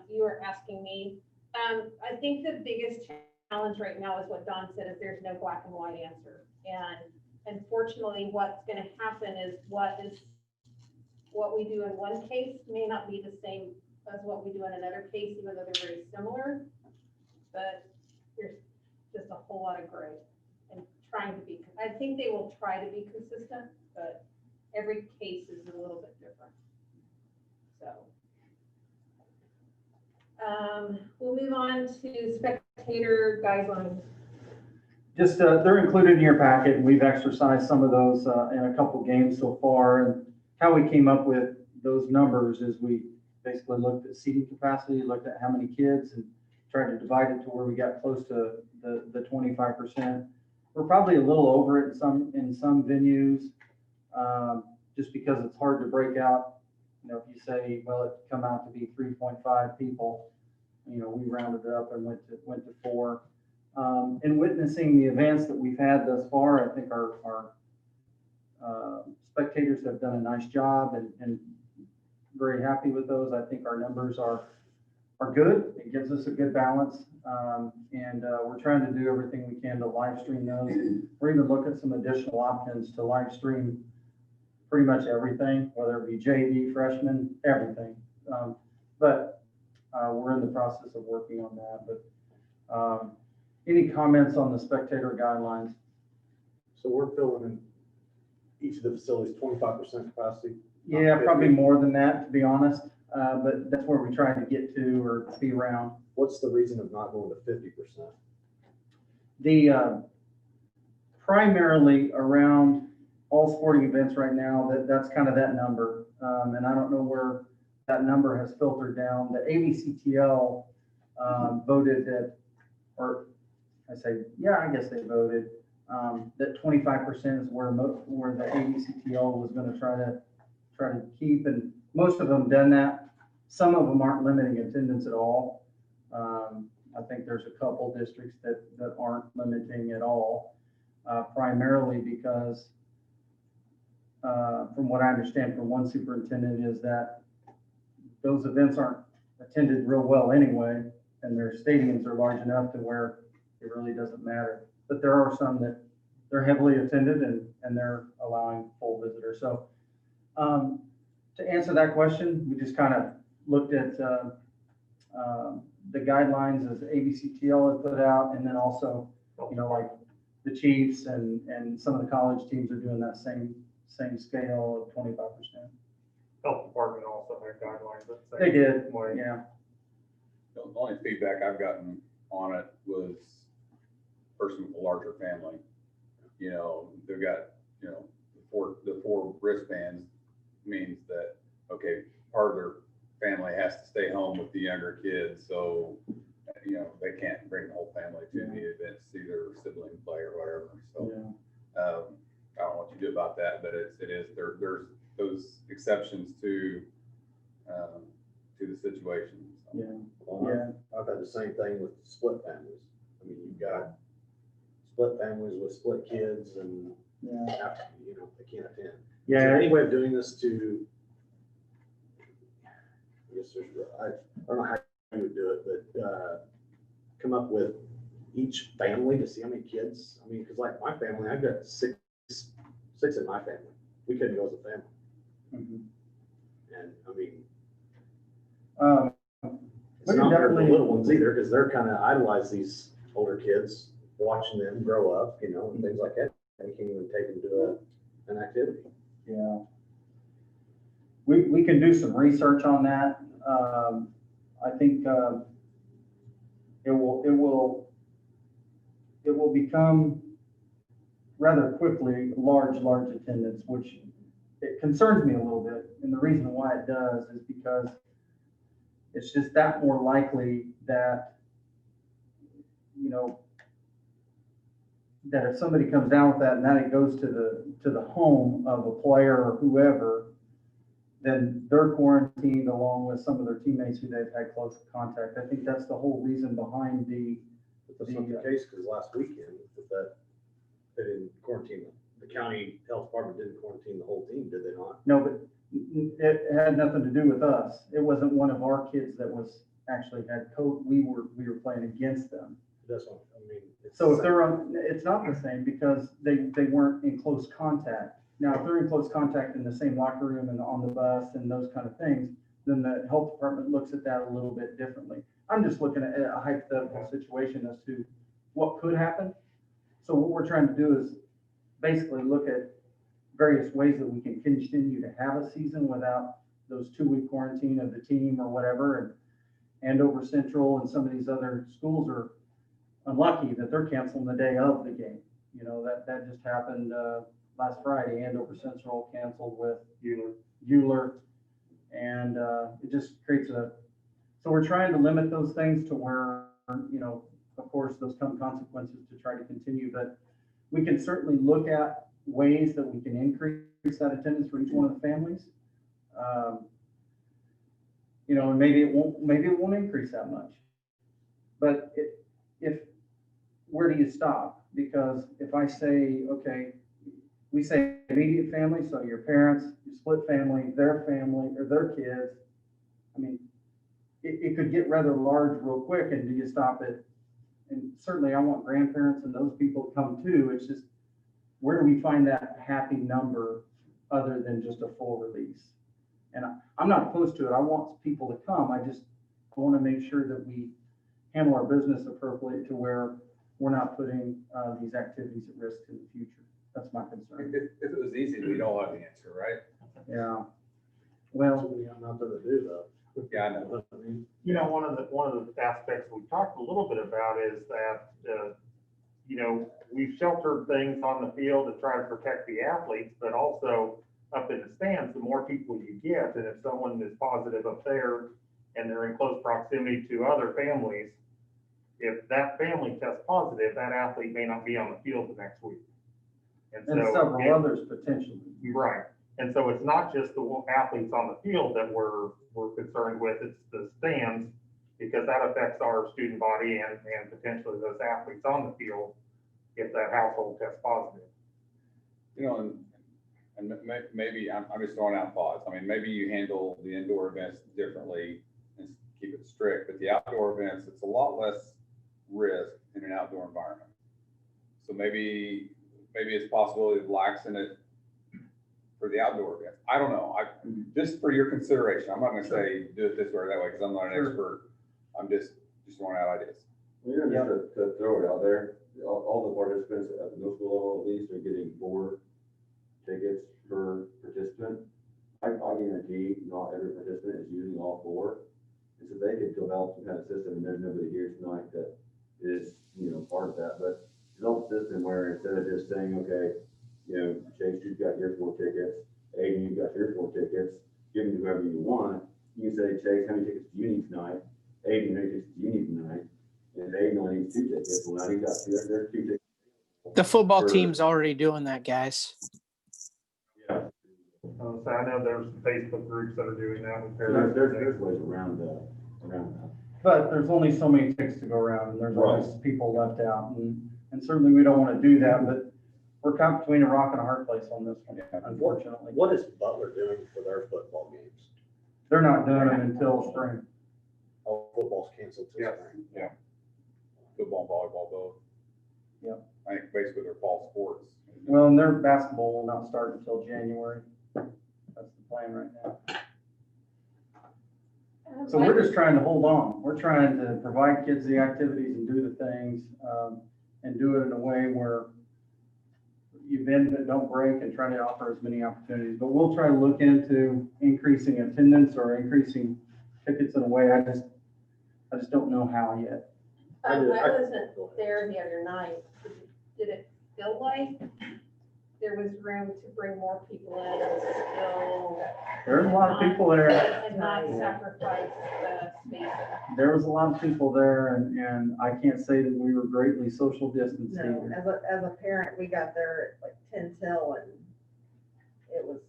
You were asking me. I think the biggest challenge right now is what Don said, is there's no black and white answer. And unfortunately, what's going to happen is what we do in one case may not be the same as what we do in another case, even though they're very similar. But there's just a whole lot of gray and I think they will try to be consistent, but every case is a little bit different. So we'll move on to spectator guidelines. Just, they're included in your packet, and we've exercised some of those in a couple games so far. And how we came up with those numbers is we basically looked at seating capacity, looked at how many kids, and tried to divide it to where we got close to the 25%. We're probably a little over it in some venues, just because it's hard to break out. You know, if you say, well, it come out to be 3.5 people, you know, we rounded it up and went to 4. And witnessing the events that we've had thus far, I think our spectators have done a nice job and very happy with those. I think our numbers are good. It gives us a good balance. And we're trying to do everything we can to live stream those. We're even looking at some additional options to live stream pretty much everything, whether it be JV, freshman, everything. But we're in the process of working on that. But any comments on the spectator guidelines? So we're filling in each of the facilities 25% capacity? Yeah, probably more than that, to be honest. But that's where we try to get to or be around. What's the reason of not going to 50%? The primarily around all sporting events right now, that's kind of that number. And I don't know where that number has filtered down. The ABCTL voted that, or I say, yeah, I guess they voted that 25% is where the ABCTL was going to try to keep, and most of them done that. Some of them aren't limiting attendance at all. I think there's a couple districts that aren't limiting at all, primarily because from what I understand from one superintendent is that those events aren't attended real well anyway, and their stadiums are large enough to where it really doesn't matter. But there are some that they're heavily attended and they're allowing full visitors. So to answer that question, we just kind of looked at the guidelines as ABCTL had put out, and then also, you know, like the Chiefs and some of the college teams are doing that same scale of 25%. Health department also had guidelines. that say They did, way. yeah. The only feedback I've gotten on it was person with a larger family. You know, they've got, you know, the four wristbands means that, okay, part of their family has to stay home with the younger kids. So, you know, they can't bring the whole family to the event, see their sibling play or whatever. So, I don't know what you do about that, but there's those exceptions to the situation. So. Yeah. I've had the same thing with split families. I mean, you've got split families with split kids and, you know, they can't attend. Is there any way of doing this to, I guess I don't know how you would do it, but come up with each family to see how many kids? I mean, because like my family, I've got six in my family. We couldn't go as a family. Mhm. And I mean, We it's can not fair for the definitely- little ones either, because they're kind of idolize these older kids, watching them grow up, you know, and things like that. They can't even take them to an activity. Yeah. We can do some research on that. I think it will become rather quickly large attendance, which it concerns me a little bit. And the reason why it does is because it's just that more likely that, you know, that if somebody comes down with that and then it goes to the home of a player or whoever, then they're quarantined along with some of their teammates who they've had close contact. I think that's the whole reason behind But that's not the case, because last weekend, they didn't quarantine them. The county health department didn't quarantine the whole team, did they not? No, but it had nothing to do with us. It wasn't one of our kids that was actually had COVID. We were playing against them. That's what, I mean. So if they're on, it's not the same because they weren't in close contact. Now, if they're in close contact in the same locker room and on the bus and those kind of things, then the health department looks at that a little bit differently. I'm just looking at a hypothetical situation as to what could happen. So what we're trying to do is basically look at various ways that we can continue to have a season without those 2-week quarantine of the team or whatever. And Andover Central and some of these other schools are unlucky that they're canceling the day of the game. You know, that just happened, last Friday. Andover Central canceled with Euler. And, it just creates so we're trying to limit those things to where, you know, of course, those come consequences to try to continue, but we can certainly look at ways that we can increase that attendance for each one of the families. You know, and maybe it won't increase that much. But where do you stop? Because if I say, okay, we say immediate family, so your parents, your split family, their family, or their kids, I mean, it could get rather large real quick, and do you stop it? And certainly I want grandparents and those people to come too. It's just, where do we find that happy number other than just a full release? And I'm not opposed to it. I want people to come. I want to make sure that we handle our business appropriately to where we're not putting these activities at risk in the future. That's my concern. If it was easy, we'd all have the answer, right? Yeah. Well, We have nothing to do though. Yeah, I know. I mean, You know, one of the aspects we talked a little bit about is that, you know, we've sheltered things on the field to try to protect the athletes, but also up in the stands, the more people you get, and if someone is positive up there and they're in close proximity to other families, if that family tests positive, that athlete may not be on the field the next week. and several others potentially. Right. And so it's not just the athletes on the field that we're concerned with, it's the stands, because that affects our student body and potentially those athletes on the field if that household tests positive. You know, and maybe I'm just throwing out thoughts. I mean, maybe you handle the indoor events differently and keep it strict, but the outdoor events, it's a lot less risk in an outdoor environment. So maybe it's possibility of laxing it for the outdoor events. I don't know. Just for your consideration, I'm not gonna say do it this way or that way, because I'm not an expert. I'm just throwing out ideas. Well, yeah, just to throw it out there, all the participants at the middle school level at least are getting 4 tickets per participant. I guarantee not every participant is using all 4. And so they could develop some kind of system, and there's nobody here tonight that is, you know, part of that, but develop a system where instead of just saying, okay, you know, Chase, you've got your 4 tickets, Aiden, you've got your 4 tickets, give them to whoever you want. You can say, Chase, how many tickets do you need tonight? Aiden, how many tickets do you need tonight? And if Aiden only needs 2 tickets, well, now he's got 2, there's 2 tickets. The football For- team's already doing that, guys. Yeah, So I know there's some Facebook groups that are doing that with so parents. there's ways around that. But there's only so many tickets to go around, and there's Right. always people left out, and certainly we don't want to do that, but we're caught between a rock and a hard place on this one, unfortunately. What is Butler doing for their football games? They're not doing them until spring. Oh, football's canceled till Yes. spring. Yeah. Football, volleyball, both. Yep. I think basically they're fall sports. Well, and their basketball will not start until January. That's the plan right now. So we're just trying to hold on. We're trying to provide kids the activities and do the things, and do it in a way where you bend but don't break, and try to offer as many opportunities. But we'll try to look into increasing attendance or increasing tickets in a way. I just don't know how yet. I wasn't there the other night. Did it feel like there was room to bring more people in and still? There's a lot of people there. And not sacrifice the space? There was a lot of people there, and I can't say that we were greatly social distanced No, either. as a parent, we got there at like 10 till, and it was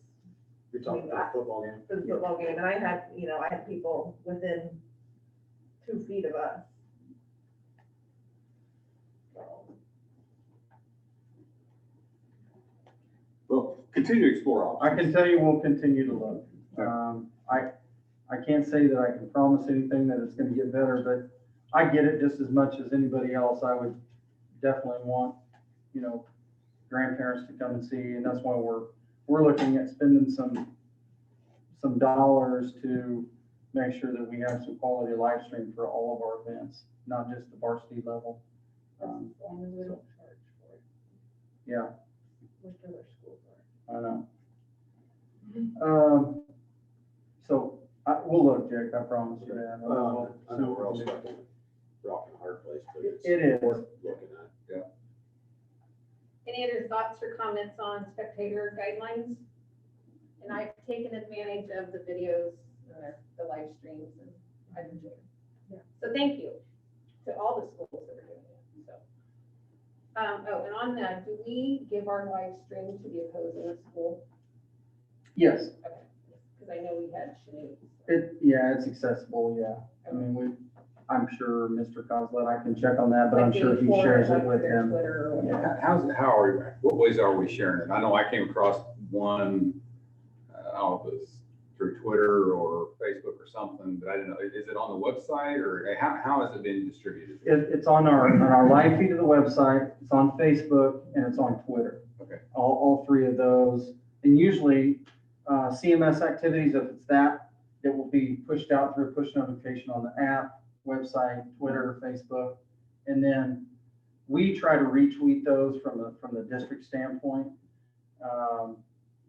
You're talking about the football game? for the football game, and I had people within 2 feet of us. Well, continue to explore I options. can tell you we'll continue to look. I can't say that I can promise anything that it's gonna get better, but I get it just as much as anybody else. I would definitely want, you know, grandparents to come and see, and that's why we're looking at spending some dollars to make sure that we have some quality live stream for all of our events, not just the varsity level. As long as we don't charge for it, Yeah, which other schools are. I know. So we'll look, Jake, I promise you that. I know we're all stuck in it. rock and a hard place, but it's It is. worth looking at. Any other thoughts or comments on spectator guidelines? And I've taken advantage of the videos, the live streams, and I've enjoyed it. Yeah. So thank you to all the schools that are doing it, so. Oh, and on that, do we give our live stream to the opposing school? Yes, Okay, because I know we had Shanice. yeah, it's accessible, yeah. I mean, I'm sure Mr. Kozlet, I can check on that, but I'm sure he shares it with him. Twitter or whatever. How are we, what ways are we sharing it? I know I came across one, I don't know if it's through Twitter or Facebook or something, but I didn't know, is it on the website or how has it been distributed? It's on our live feed of the website, it's on Facebook, and it's on Twitter. Okay. All three of those. And usually, CMS activities, if it's that, it will be pushed out through push notification on the app, website, Twitter, Facebook. And then we try to retweet those from the district standpoint.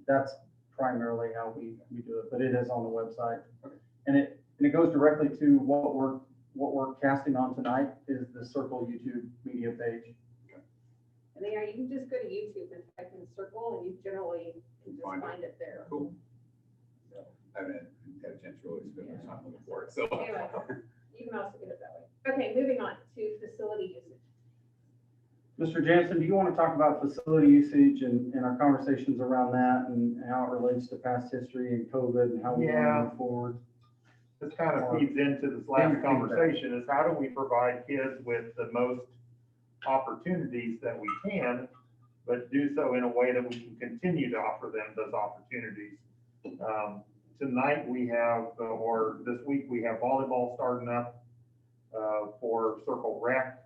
That's primarily how we do it, but it is on the website. And it goes directly to what we're casting on tonight is the Circle YouTube media page. And then you can just go to YouTube and type in Circle, and you generally can just find it there. Cool. I haven't had a chance to really spend much time looking for it, so. Anyway, you can also get it that way. Okay, moving on to facility usage. Mr. Jansen, do you want to talk about facility usage and our conversations around that and how it relates to past history and COVID and how we want to move forward? This kind of feeds into this last conversation, is how do we provide kids with the most opportunities that we can, but do so in a way that we can continue to offer them those opportunities. Tonight we have, or this week we have volleyball starting up for Circle Rec.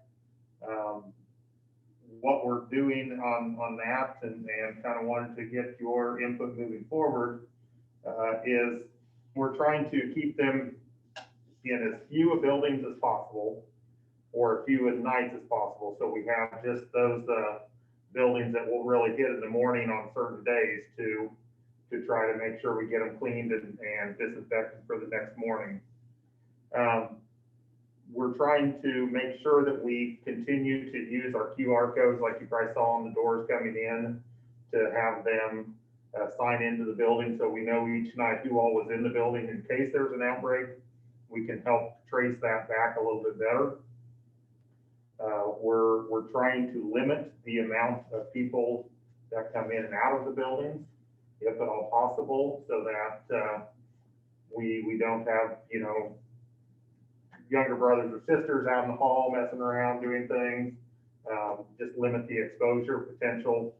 What we're doing on that and kind of wanted to get your input moving forward is we're trying to keep them in as few buildings as possible or a few as nights as possible. So we have just those buildings that will really hit in the morning on certain days to try to make sure we get them cleaned and disinfected for the next morning. We're trying to make sure that we continue to use our QR codes like you probably saw on the doors coming in to have them sign into the building so we know each night who all was in the building in case there's an outbreak. We can help trace that back a little bit better. We're trying to limit the amount of people that come in and out of the buildings, if at all possible, so that we don't have, younger brothers or sisters out in the hall messing around doing things. Just limit the exposure potential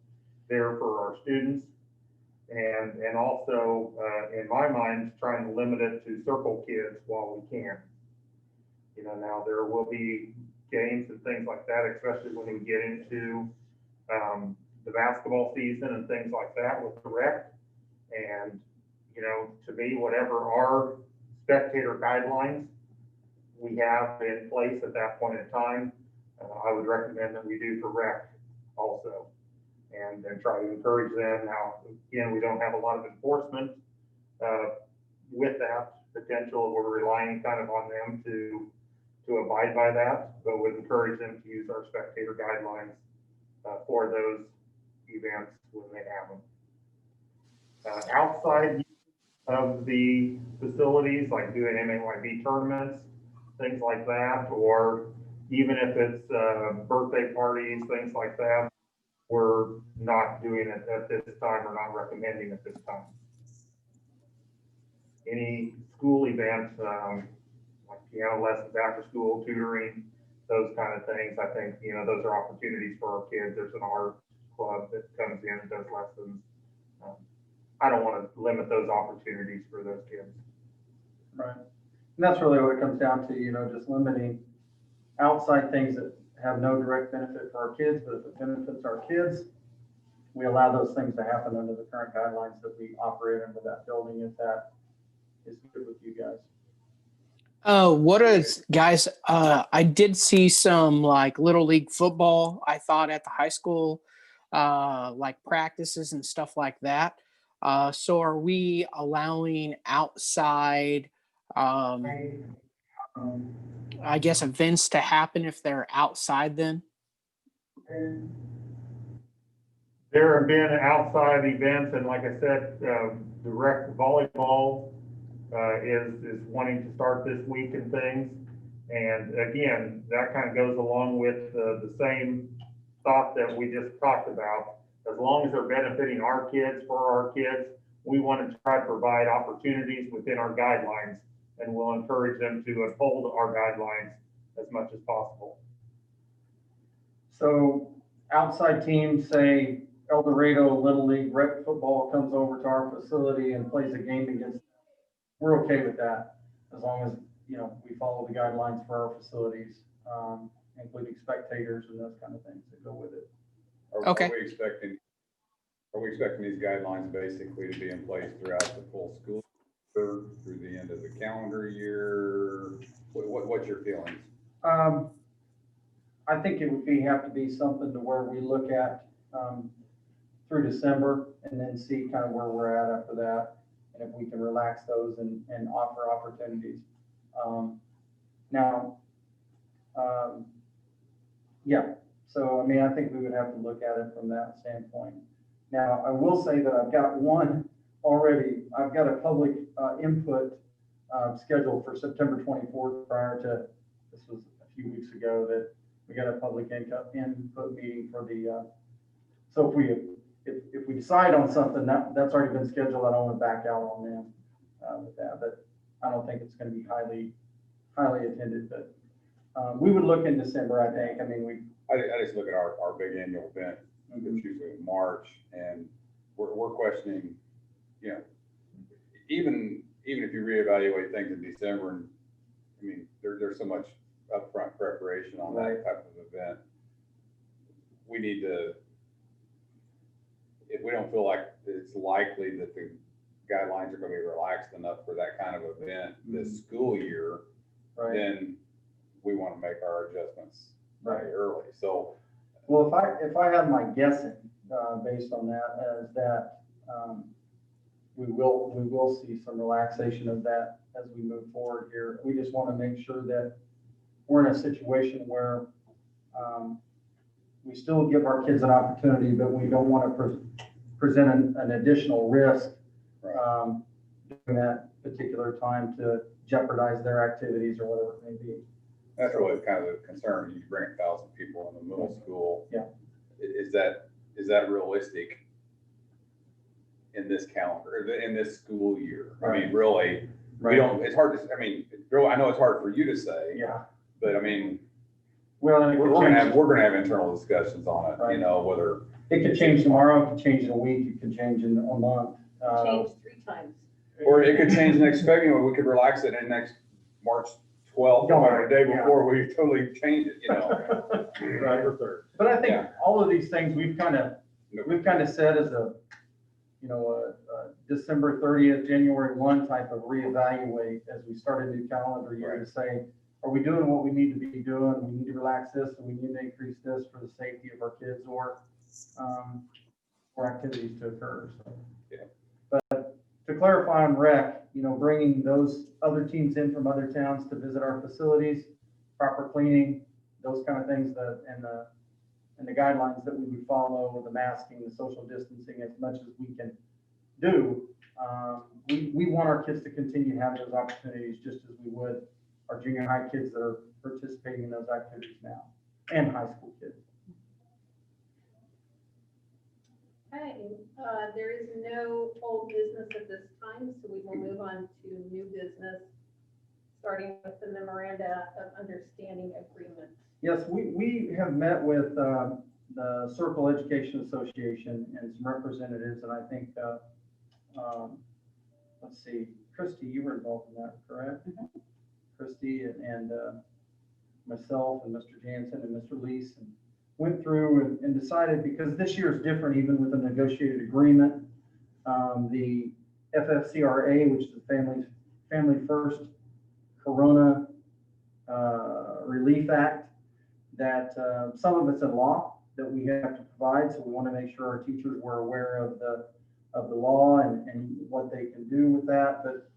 there for our students. And also, in my mind, trying to limit it to Circle kids while we can. Now there will be games and things like that, especially when we get into the basketball season and things like that with the rec. And, to me, whatever our spectator guidelines we have in place at that point in time, I would recommend that we do for rec also. And try to encourage them. Now, again, we don't have a lot of enforcement with that potential. We're relying kind of on them to abide by that, but would encourage them to use our spectator guidelines for those events when they have them. Outside of the facilities, like doing MAYB tournaments, things like that, or even if it's birthday parties, things like that, we're not doing it at this time or not recommending at this time. Any school events, like piano lessons, after school tutoring, those kind of things, I think, those are opportunities for our kids. There's an art club that comes in and does lessons. I don't want to limit those opportunities for those kids. Right. And that's really what it comes down to, just limiting outside things that have no direct benefit for our kids, but if it benefits our kids, we allow those things to happen under the current guidelines that we operate under that building, if that is good with you guys. Guys, I did see some like Little League football, I thought, at the high school, like practices and stuff like that. So are we allowing outside I guess, events to happen if they're outside then? There have been outside events, and like I said, the rec volleyball is wanting to start this week and things. And again, that kind of goes along with the same thought that we just talked about. As long as they're benefiting our kids, for our kids, we want to try to provide opportunities within our guidelines, and we'll encourage them to uphold our guidelines as much as possible. So outside teams, say El Dorado Little League rec football comes over to our facility and plays a game against, we're okay with that, as long as, you know, we follow the guidelines for our facilities, including spectators and those kind of things that go with it. Okay. Are we expecting these guidelines basically to be in place throughout the full school year, through the end of the calendar year? What's your feelings? I think it would have to be something to where we look at through December and then see kind of where we're at after that, and if we can relax those and offer opportunities. Yeah, so I mean, I think we would have to look at it from that standpoint. Now, I will say that I've got one already. I've got a public input scheduled for September 24th prior to, this was a few weeks ago, that we got a public input meeting for the, so if we decide on something, that's already been scheduled. I don't want to back out on them with that, but I don't think it's going to be highly attended, but we would look in December, I think. I mean, I just look at our big annual event, which usually in March, and we're questioning, you know, even if you reevaluate things in December, and I mean, there's so much upfront preparation on that type of event. We need to, if we don't feel like it's likely that the guidelines are going to be relaxed enough for that kind of event this school year, then we want to make our adjustments very early. So, well, if I had my guessing based on that, is that we will see some relaxation of that as we move forward here. We just want to make sure that we're in a situation where we still give our kids an opportunity, but we don't want to present an additional risk during that particular time to jeopardize their activities or whatever it may be. that's really kind of the concern. You bring 1,000 people in the middle school. Yeah. Is that realistic in this calendar, in this school year? I mean, really, we don't, it's hard to, I mean, I know it's hard for you to say. Yeah. But I mean, well, we're gonna have internal discussions on it, you know, whether. It could change tomorrow, it could change in a week, it could change in a month. Change 3 times. Or it could change next February, we could relax it in next March 12th, or the day before, we totally change it, you know. But I think all of these things we've kind of said as a, you know, a December 30th, January 1 type of reevaluate as we start a new calendar year to say, are we doing what we need to be doing? We need to relax this, and we need to increase this for the safety of our kids or for activities to occur. So, but to clarify on rec, you know, bringing those other teams in from other towns to visit our facilities, proper cleaning, those kind of things and the guidelines that we would follow, the masking, the social distancing, as much as we can do. We want our kids to continue to have those opportunities just as we would our junior high kids that are participating in those activities now, and high school kids. Okay, there is no old business at this time, so we will move on to new business, starting with the memoranda of understanding agreement. Yes, we have met with the Circle Education Association and some representatives, and I think, let's see, Christy, you were involved in that, correct? Mm-hmm. Christy and myself and Mr. Jansen and Mr. Lease, and went through and decided, because this year is different even with the negotiated agreement, the FFCRA, which is the Family First Corona Relief Act, that some of it's in law that we have to provide, so we want to make sure our teachers were aware of the law and what they can do with that. But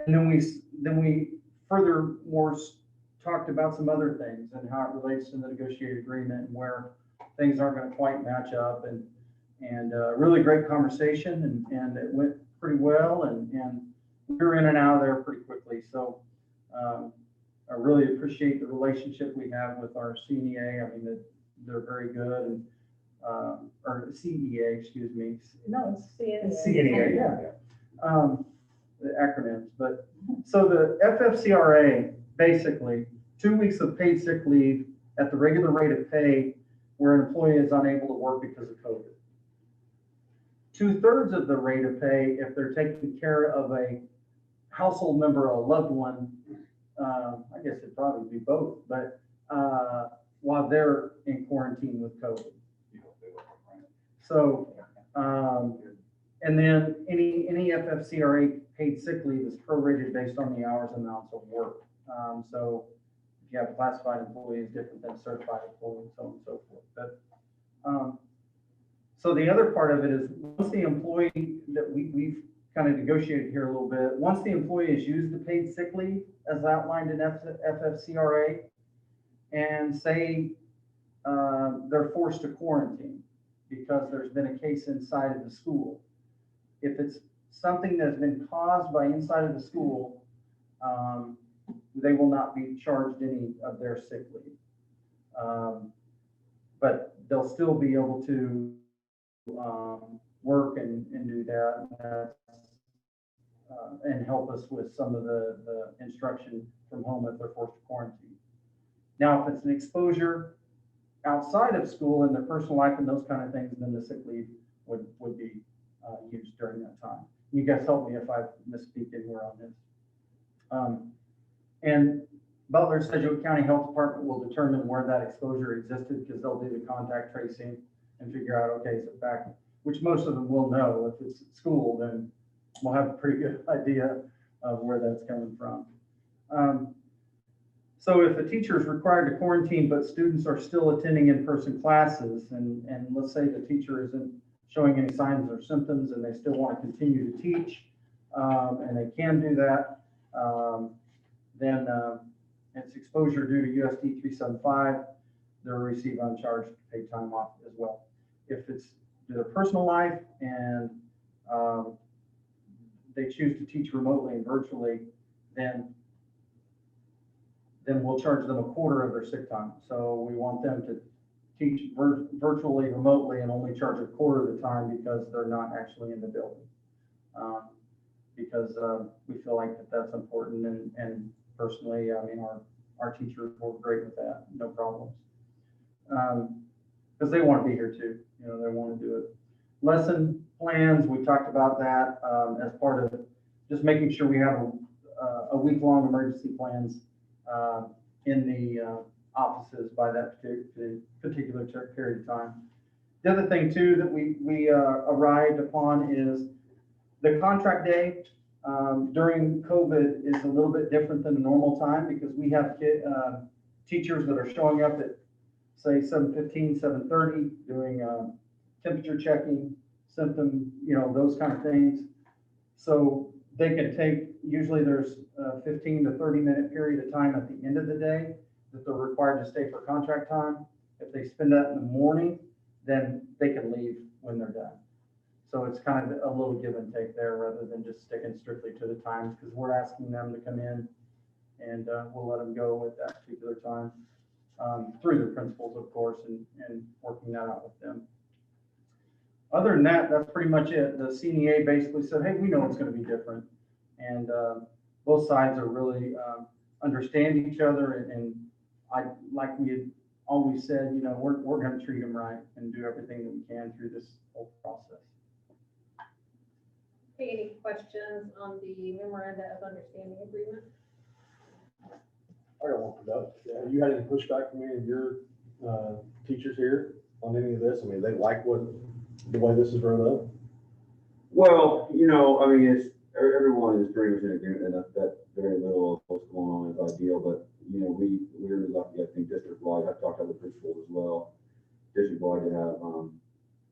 and then we furthermore talked about some other things and how it relates to the negotiated agreement and where things aren't going to quite match up, and really great conversation, and it went pretty well, and we were in and out of there pretty quickly. So I really appreciate the relationship we have with our CNEA. I mean, they're very good, and or CEA, excuse me. No, it's CNEA. CNEA, yeah. The acronyms, but so the FFCRA, basically 2 weeks of paid sick leave at the regular rate of pay where an employee is unable to work because of COVID. 2/3 of the rate of pay if they're taking care of a household member or a loved one. I guess it'd probably be both, but while they're in quarantine with COVID. So, and then any FFCRA paid sick leave is prorated based on the hours and amounts of work. So if you have classified employees, different than certified employees, so on and so forth. But so the other part of it is once the employee that we've kind of negotiated here a little bit, once the employee has used the paid sick leave as outlined in FFCRA, and say they're forced to quarantine because there's been a case inside of the school. If it's something that's been caused by inside of the school, they will not be charged any of their sick leave. But they'll still be able to work and do that and help us with some of the instruction from home if they're forced to quarantine. Now, if it's an exposure outside of school in their personal life and those kind of things, then the sick leave would be used during that time. You guys help me if I misspeak anywhere on this. And Butler Sedgwick County Health Department will determine where that exposure existed because they'll do the contact tracing and figure out, okay, is it back, which most of them will know. If it's at school, then we'll have a pretty good idea of where that's coming from. So if a teacher is required to quarantine, but students are still attending in-person classes, and let's say the teacher isn't showing any signs or symptoms and they still want to continue to teach, and they can do that, then it's exposure due to USD 375, they'll receive uncharged paid time off as well. If it's their personal life and they choose to teach remotely and virtually, then we'll charge them a quarter of their sick time. So we want them to teach virtually, remotely, and only charge a quarter of the time because they're not actually in the building. Because we feel like that's important, and personally, I mean, our teachers work great with that, no problems. Because they want to be here too, you know, they want to do it. Lesson plans, we talked about that as part of just making sure we have a week-long emergency plans in the offices by that particular period of time. The other thing too that we arrived upon is the contract day during COVID is a little bit different than the normal time because we have teachers that are showing up at say 7:15, 7:30, doing temperature checking, symptom, you know, those kind of things. So they can take, usually there's a 15 to 30 minute period of time at the end of the day that they're required to stay for contract time. If they spend that in the morning, then they can leave when they're done. So it's kind of a little give and take there rather than just sticking strictly to the times, because we're asking them to come in and we'll let them go at that particular time through the principals, of course, and working that out with them. Other than that, that's pretty much it. The CNEA basically said, hey, we know it's going to be different. And both sides are really understand each other. And like we had always said, you know, we're going to treat them right and do everything that we can through this whole process. Okay, any questions on the memoranda of understanding agreement? I got one for Doug. Have you had any pushback from any of your teachers here on any of this? I mean, they like the way this is run up? Well, you know, I mean, it's everyone is pretty much in agreement that very little of what's going on is ideal, but you know, we're lucky, I think, district-wide. I've talked to other principals as well, district-wide, to have a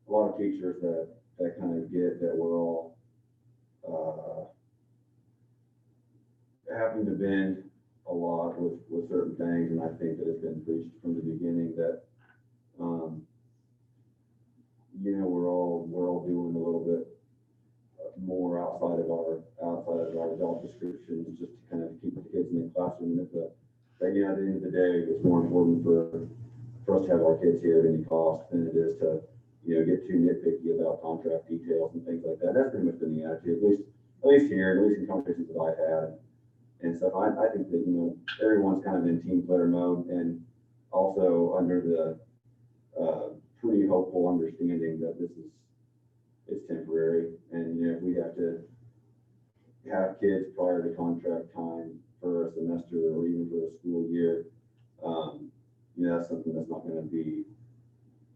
lot of teachers that kind of get that we're all having to bend a lot with certain things, and I think that it's been preached from the beginning that, you know, we're all doing a little bit more outside of our job descriptions, just to kind of keep the kids in the classroom. But you know, at the end of the day, it's more important for us to have our kids here at any cost than it is to, you know, get too nitpicky about contract details and things like that. That's pretty much been the attitude, at least here, at least in conversations that I've had and stuff. I think that, you know, everyone's kind of in team player mode, and also under the pretty hopeful understanding that it's temporary, and you know, if we have to have kids prior to contract time for a semester or even for a school year, you know, that's something that's not going to be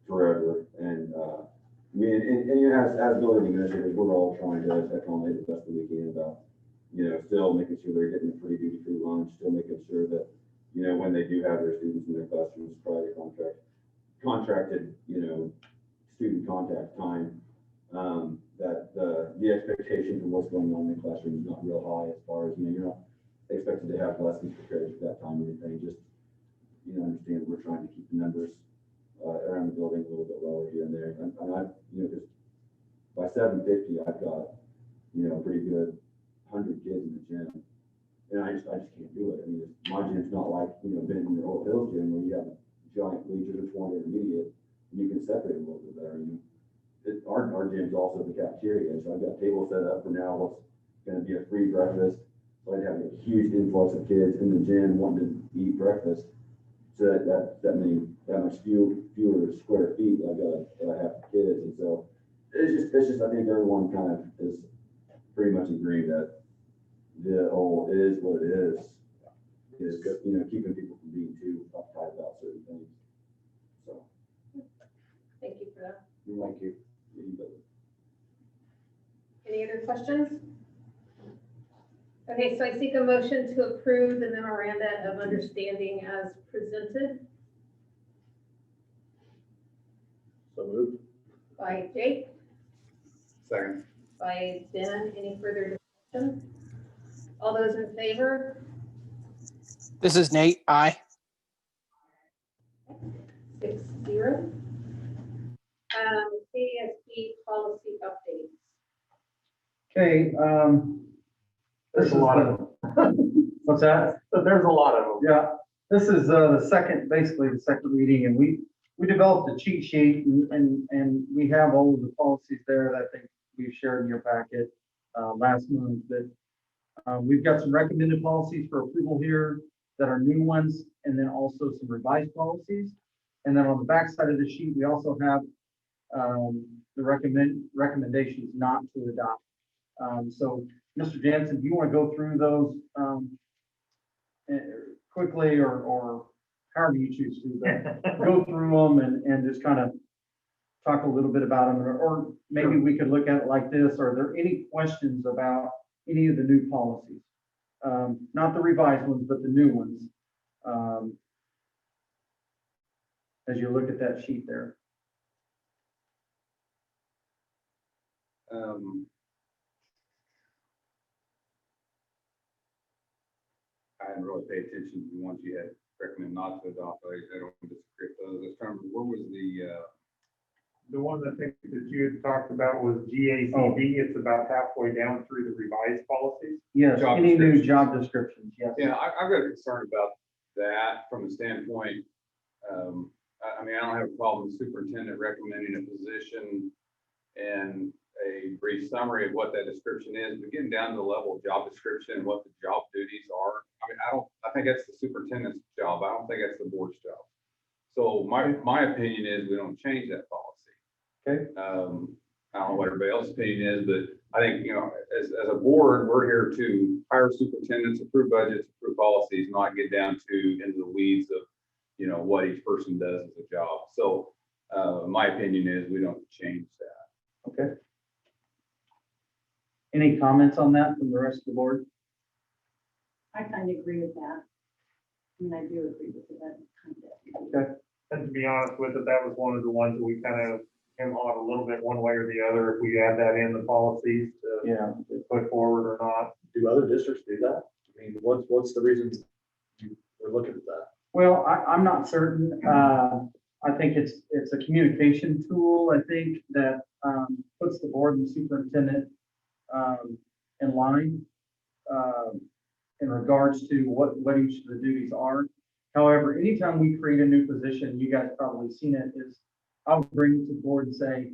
forever. And I mean, and you know, as building administrators, we're all trying to accommodate the best that we can about, you know, still making sure they're getting a free duty-free lunch, still making sure that, you know, when they do have their students in their classrooms prior to contracted, you know, student contact time, that the expectation for what's going on in the classroom is not real high, as far as, you know, you're not expected to have lessons prepared at that time or anything. Just, you know, understand we're trying to keep the numbers around the building a little bit lower here and there. And I, you know, because by 7:50, I've got, you know, a pretty good 100 kids in the gym, and I just can't do it. I mean, my gym's not like, you know, been in your Old Hills gym where you have a giant bleachers or 20 intermediate, and you can separate them a little bit better. You know, our gym's also the cafeteria, so I've got tables set up for now what's going to be a free breakfast. So I'd have a huge influx of kids in the gym wanting to eat breakfast. So that much fewer square feet I have for kids, and so it's just I think everyone kind of is pretty much agreeing that the whole is what it is, you know, keeping people from being too uptight about certain things. So Thank you for that. thank you. Any other questions? Okay, so I seek a motion to approve the memoranda of understanding as presented So moved. by Jake, Second. by Ben. Any further discussion? All those in favor? This is Nate. Aye. 6-0. CSP policy updates. Okay, There's a lot of them. what's that? But there's a lot of them. Yeah, this is basically the second reading, and we developed a cheat sheet, and we have all of the policies there that I think we've shared in your packet last month. That we've got some recommended policies for approval here that are new ones, and then also some revised policies. And then on the back side of the sheet, we also have the recommendations not to adopt. So, Mr. Jansen, do you want to go through those quickly, or however you choose to do that? Go through them and just kind of talk a little bit about them, or maybe we could look at it like this. Are there any questions about any of the new policies? Not the revised ones, but the new ones. As you look at that sheet there. I hadn't really paid attention to the ones you had recommend not to adopt. I don't disagree with those. I was trying to remember, where was The one I think that you had talked about was GACB. It's about halfway down through the revised policies. Yes, Job any new descriptions. job descriptions, yes. yeah, I've got a concern about that from the standpoint, I mean, I don't have a problem with superintendent recommending a position and a brief summary of what that description is, but getting down to the level of job description and what the job duties are, I mean, I think that's the superintendent's job. I don't think that's the board's job. So my opinion is we don't change that policy. Okay. I don't know what everybody else's opinion is, but I think, you know, as a board, we're here to hire superintendents, approve budgets, approve policies, not get down to into the weeds of, you know, what each person does as a job. So my opinion is we don't change that. Okay. Any comments on that from the rest of the board? I kind of agree with that. I mean, I do agree with that kind of. Okay. And to be honest with it, that was one of the ones that we kind of on a little bit one way or the other, if we add that in the policies to Yeah. put forward or not. Do other districts do that? I mean, what's the reason we're looking at that. Well, I'm not certain. I think it's a communication tool, I think, that puts the board and the superintendent in line in regards to what each of the duties are. However, anytime we create a new position, you guys probably seen it, is I'll bring it to the board and say,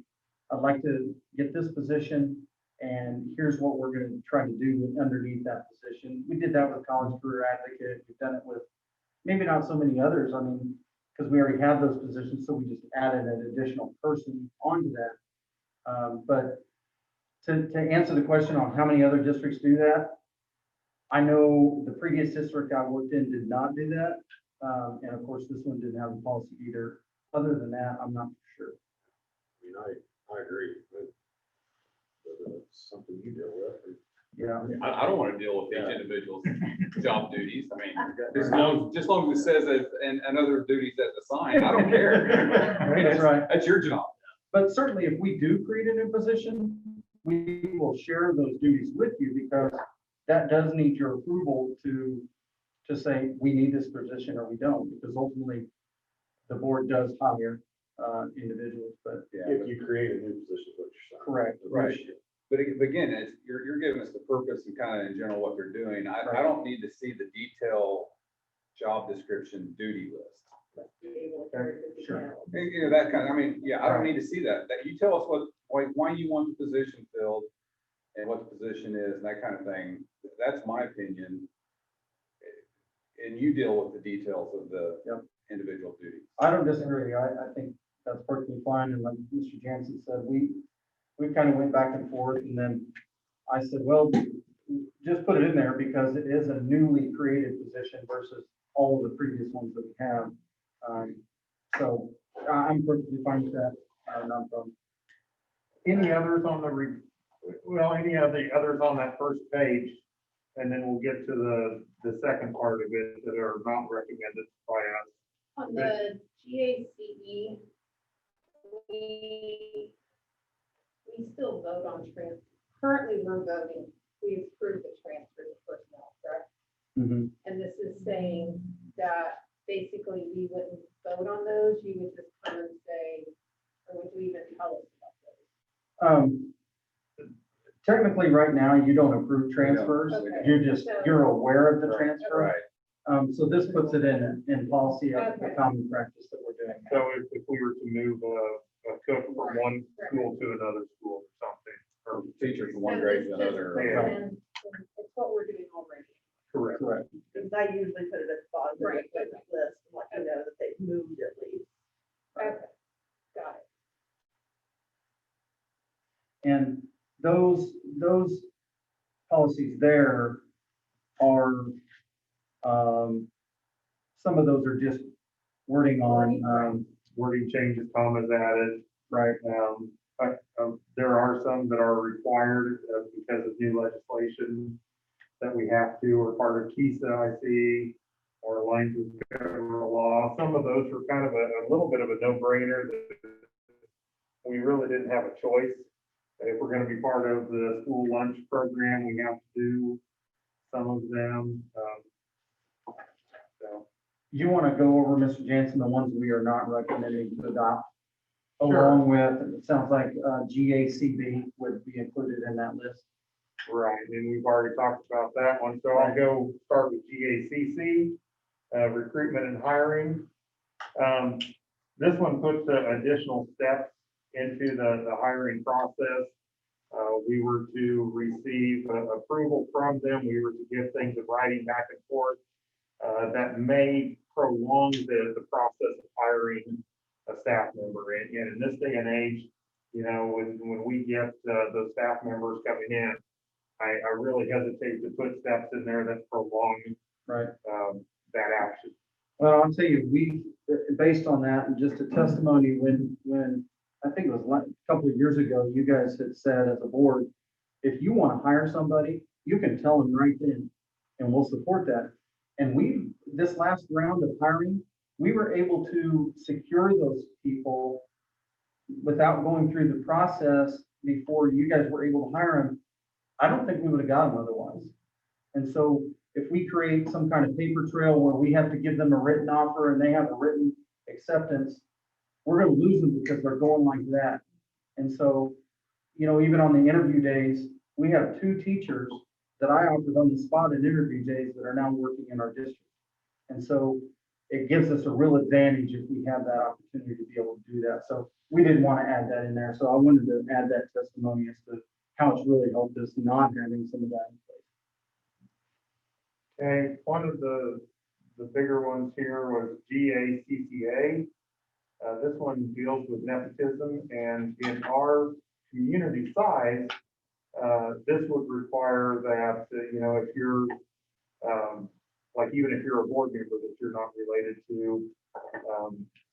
I'd like to get this position, and here's what we're gonna try to do underneath that position. We did that with College Career Advocate. We've done it with maybe not so many others. I mean, because we already have those positions, so we just added an additional person onto that. But to answer the question on how many other districts do that, I know the previous district I worked in did not do that. And of course, this one didn't have a policy either. Other than that, I'm not sure. I mean, I agree. Whether it's something you deal with. Yeah. I don't want to deal with each Yeah. individual's job duties. I mean, just long as it says that and other duties that's assigned, I don't care. I mean, That's right. That's your job. But certainly if we do create a new position, we will share those duties with you, because that does need your approval to say, we need this position or we don't, because ultimately the board does hire individuals, but If you create a new position, what you're saying. correct. Right. But again, it's, you're giving us the purpose and kind of in general what they're doing. I don't need to see the detailed job description duty list. Sure. And, you know, that kind of, I mean, yeah, I don't need to see that. That you tell us why you want the position filled and what the position is and that kind of thing. That's my opinion. And you deal with the details of the individual duties. I don't disagree. I think that's perfectly fine. And like Mr. Jansen said, we kind of went back and forth, and then I said, well, just put it in there because it is a newly created position versus all of the previous ones that we have. So I'm perfectly fine with that. Not a problem. Any others on any of the others on that first page? And then we'll get to the second part of it that are not recommended by us. On the GACE, we still vote on transfer. Currently, we're voting, we approve the transfer of personnel, correct? Mhm. And this is saying that basically we wouldn't vote on those, you would just come and say, or would you even tell us about those? Technically, right now, you don't approve transfers. Okay. You're aware of the transfer. Right. So this puts it in policy as a common practice that we're doing. So if we were to move a cook from one school to another school or something, or Teacher from one grade to another. Yeah. And it's what we're doing already. correct. Correct. Because I usually put it at the bottom of the Right. equipment list, and let you know that they've moved at least. Okay, got it. And those policies there are, some of those are just wording on, Wording changes, commas added. right, There are some that are required because of new legislation that we have to, or part of KISA, I see, or aligned with federal law. Some of those were kind of a little bit of a no-brainer that we really didn't have a choice. If we're gonna be part of the school lunch program, we have to do some of them. So, you want to go over, Mr. Jansen, the ones we are not recommending to adopt? Sure. Along with, it sounds like GACB would be included in that list. right, and we've already talked about that one, so I'll go start with GACC, recruitment and hiring. This one puts the additional steps into the hiring process. We were to receive approval from them, we were to give things in writing back and forth. That may prolong the process of hiring a staff member. And in this day and age, you know, when we get those staff members coming in, I really hesitate to put steps in there that prolong Right. that action. Well, I'll tell you, based on that, and just a testimony, when I think it was a couple of years ago, you guys had said as a board, if you want to hire somebody, you can tell them right then, and we'll support that. And this last round of hiring, we were able to secure those people without going through the process before you guys were able to hire them. I don't think we would have got them otherwise. And so if we create some kind of paper trail where we have to give them a written offer and they have a written acceptance, we're gonna lose them because they're going like that. And so, you know, even on the interview days, we have 2 teachers that I offered on the spot in interview days that are now working in our district. And so it gives us a real advantage if we have that opportunity to be able to do that. So we didn't want to add that in there. So I wanted to add that testimony as to how it's really helped us not having some of that in place. Okay, one of the bigger ones here was GACCA. This one deals with nepotism, and in our community size, this would require that, you know, if you're, like even if you're a board member, that you're not related to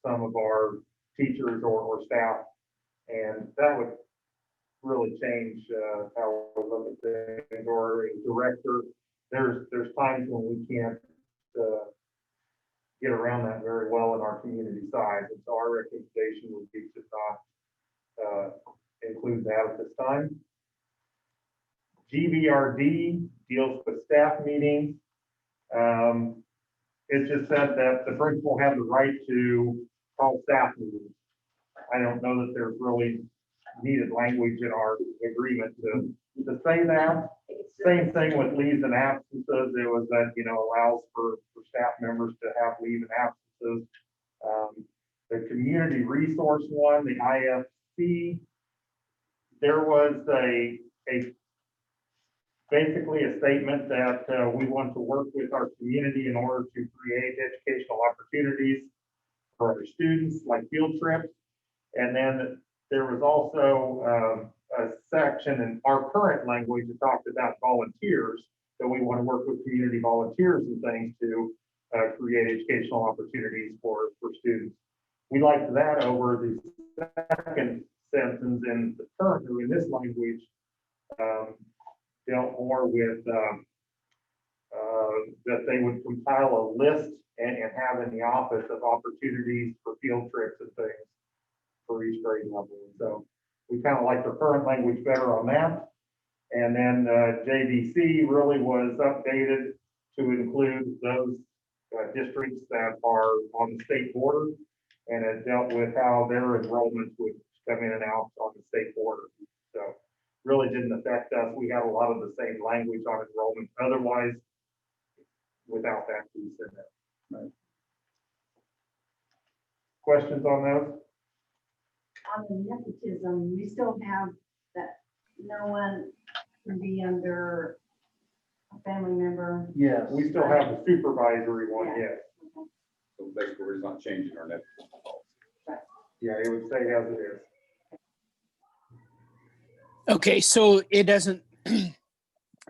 some of our teachers or staff, and that would really change how we look at things. Or a director, there's times when we can't get around that very well in our community size, and so our recommendation would be to not include that at this time. GVRD deals with staff meetings. It just said that the principal had the right to call staff meetings. I don't know that there's really needed language in our agreement to say that. Same thing with leaves and absences. It was that, you know, allows for staff members to have leave and absences. The community resource one, the IFC, there was basically a statement that we want to work with our community in order to create educational opportunities for our students, like field trips. And then there was also a section in our current language that talked about volunteers, that we want to work with community volunteers and things to create educational opportunities for students. We liked that over the second sentence in the current, or in this language, dealt more with that they would compile a list and have in the office of opportunities for field trips and things for each grade level. So we kind of liked the current language better on that. And then JVC really was updated to include those districts that are on the state border, and it dealt with how their enrollments would come in and out on the state border. So really didn't affect us. We have a lot of the same language on enrollment otherwise without that piece in there. Right. Questions on those? On the nepotism, we still have that no one can be under a family member. Yes. We still have the supervisory one, yes. So basically, we're just not changing our nepotism policy. Yeah, it would say as it is. Okay, so it doesn't,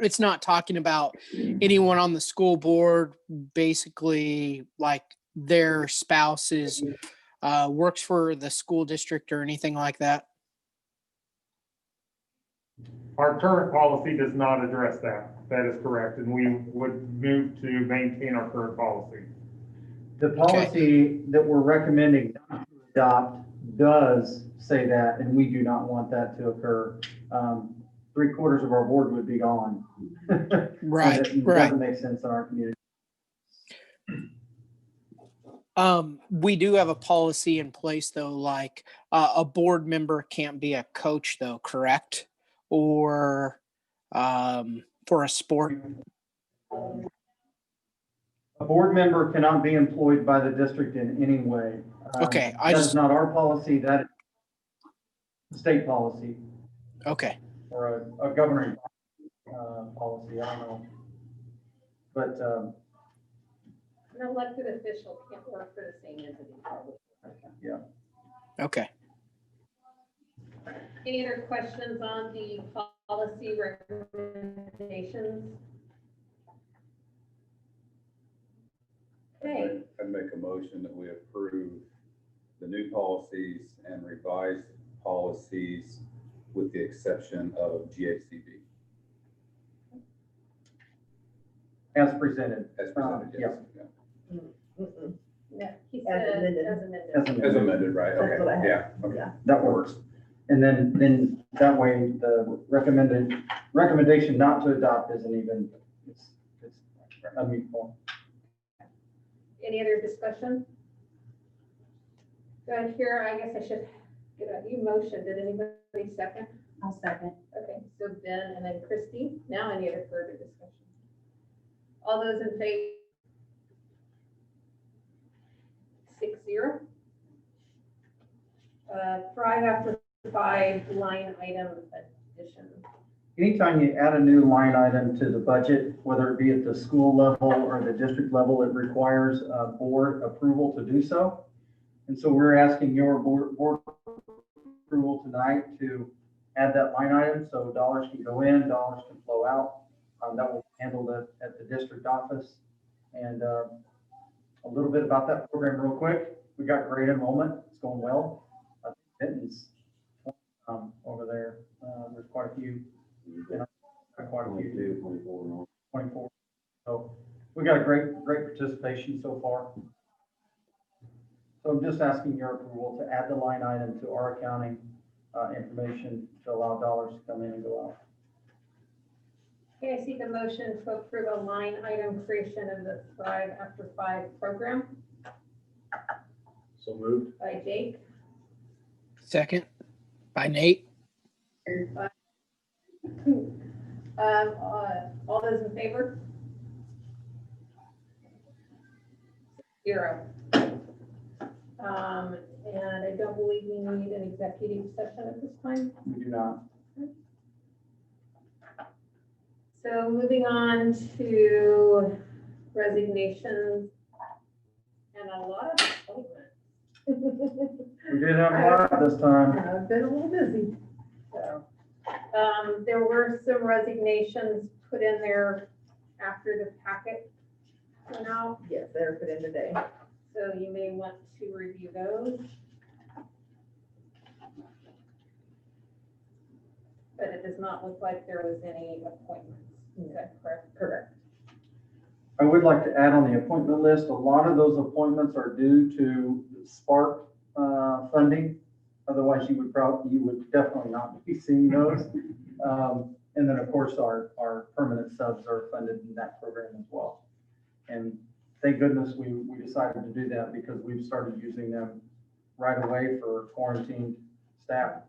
it's not talking about anyone on the school board, basically like their spouse is, works for the school district or anything like that? Our current policy does not address that. That is correct, and we would move to maintain our current policy. The policy that we're recommending not to adopt does say that, and we do not want that to occur. 3/4 of our board would be gone. Right, It right. doesn't make sense in our community. We do have a policy in place though, like a board member can't be a coach though, correct? Or for a sport? A board member cannot be employed by the district in any way. Okay, That is not our policy, that is state policy Okay, or a governing policy, I don't know. But An elected official can't work for the same entity, probably. okay. Any other questions on the policy recommendations? Okay, I'd make a motion that we approve the new policies and revised policies with the exception of GACB. as presented. As presented, yes. Yeah. yeah, he As said, amended. as amended. As amended. As amended, right? That's what I Okay, have. yeah, okay. Yeah. That works. And then that way the recommendation not to adopt isn't even, it's unmute form. Any other discussion? Good, here, I guess I should get a new motion. Did anybody second? I'll second. Okay, so Ben and then Christie. Now any other further discussion? All those in favor? 6-0. Thrive After 5 line item addition. Anytime you add a new line item to the budget, whether it be at the school level or the district level, it requires board approval to do so. And so we're asking your board approval tonight to add that line item, so dollars can go in, dollars can flow out. That will be handled at the district office. And a little bit about that program real quick. We got great enrollment. It's going well. Denton's over there. There's quite a few. Quite a few. 24. So we got a great participation so far. So I'm just asking your approval to add the line item to our accounting information to allow dollars to come in and go out. Okay, I seek a motion to approve a line item creation of the Thrive After 5 program So moved. by Jake. Second by Nate. And by all those in favor? 0. And I don't believe we need an executive session at this time. We do not. So moving on to resignations and a lot of appointments. We did have a lot this time. I've been a little busy. So, there were some resignations put in there after the packet went out, Yes, they're put in today. so you may want to review those. But it does not look like there was any appointments. Is that correct? Correct. I would like to add on the appointment list, a lot of those appointments are due to Spark funding. Otherwise, you would definitely not be seeing those. And then, of course, our permanent subs are funded in that program as well. And thank goodness we decided to do that because we've started using them right away for quarantined staff.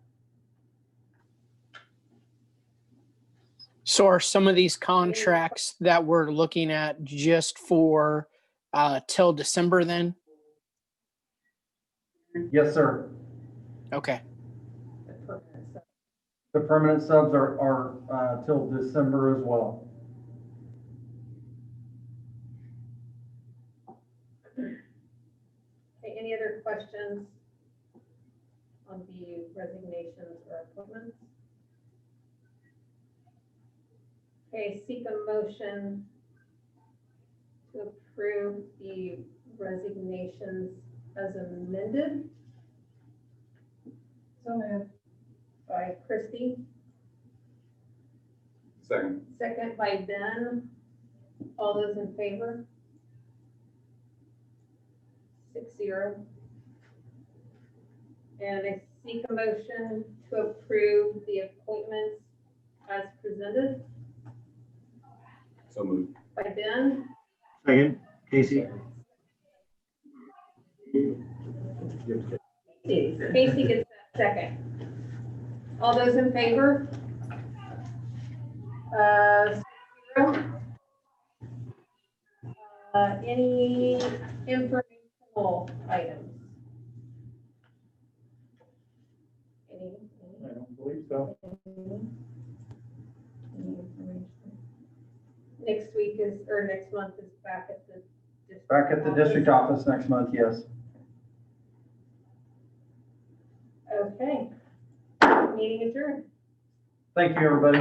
So are some of these contracts that we're looking at just for till December then? Yes, sir. Okay. The permanent sub. The permanent subs are till December as well. Okay, any other questions on the resignations or appointments? Okay, seek a motion to approve the resignations as amended. So moved. By Christie, Second. second by Ben. All those in favor? 6-0. And I seek a motion to approve the appointments as presented So moved. by Ben. Second, Casey. Casey gets that second. All those in favor? 0. Any informational items? Any? I don't believe so. Next week is, or next month is back at the district. Back at the district office next month, yes. Okay. Meeting adjourned. Thank you, everybody.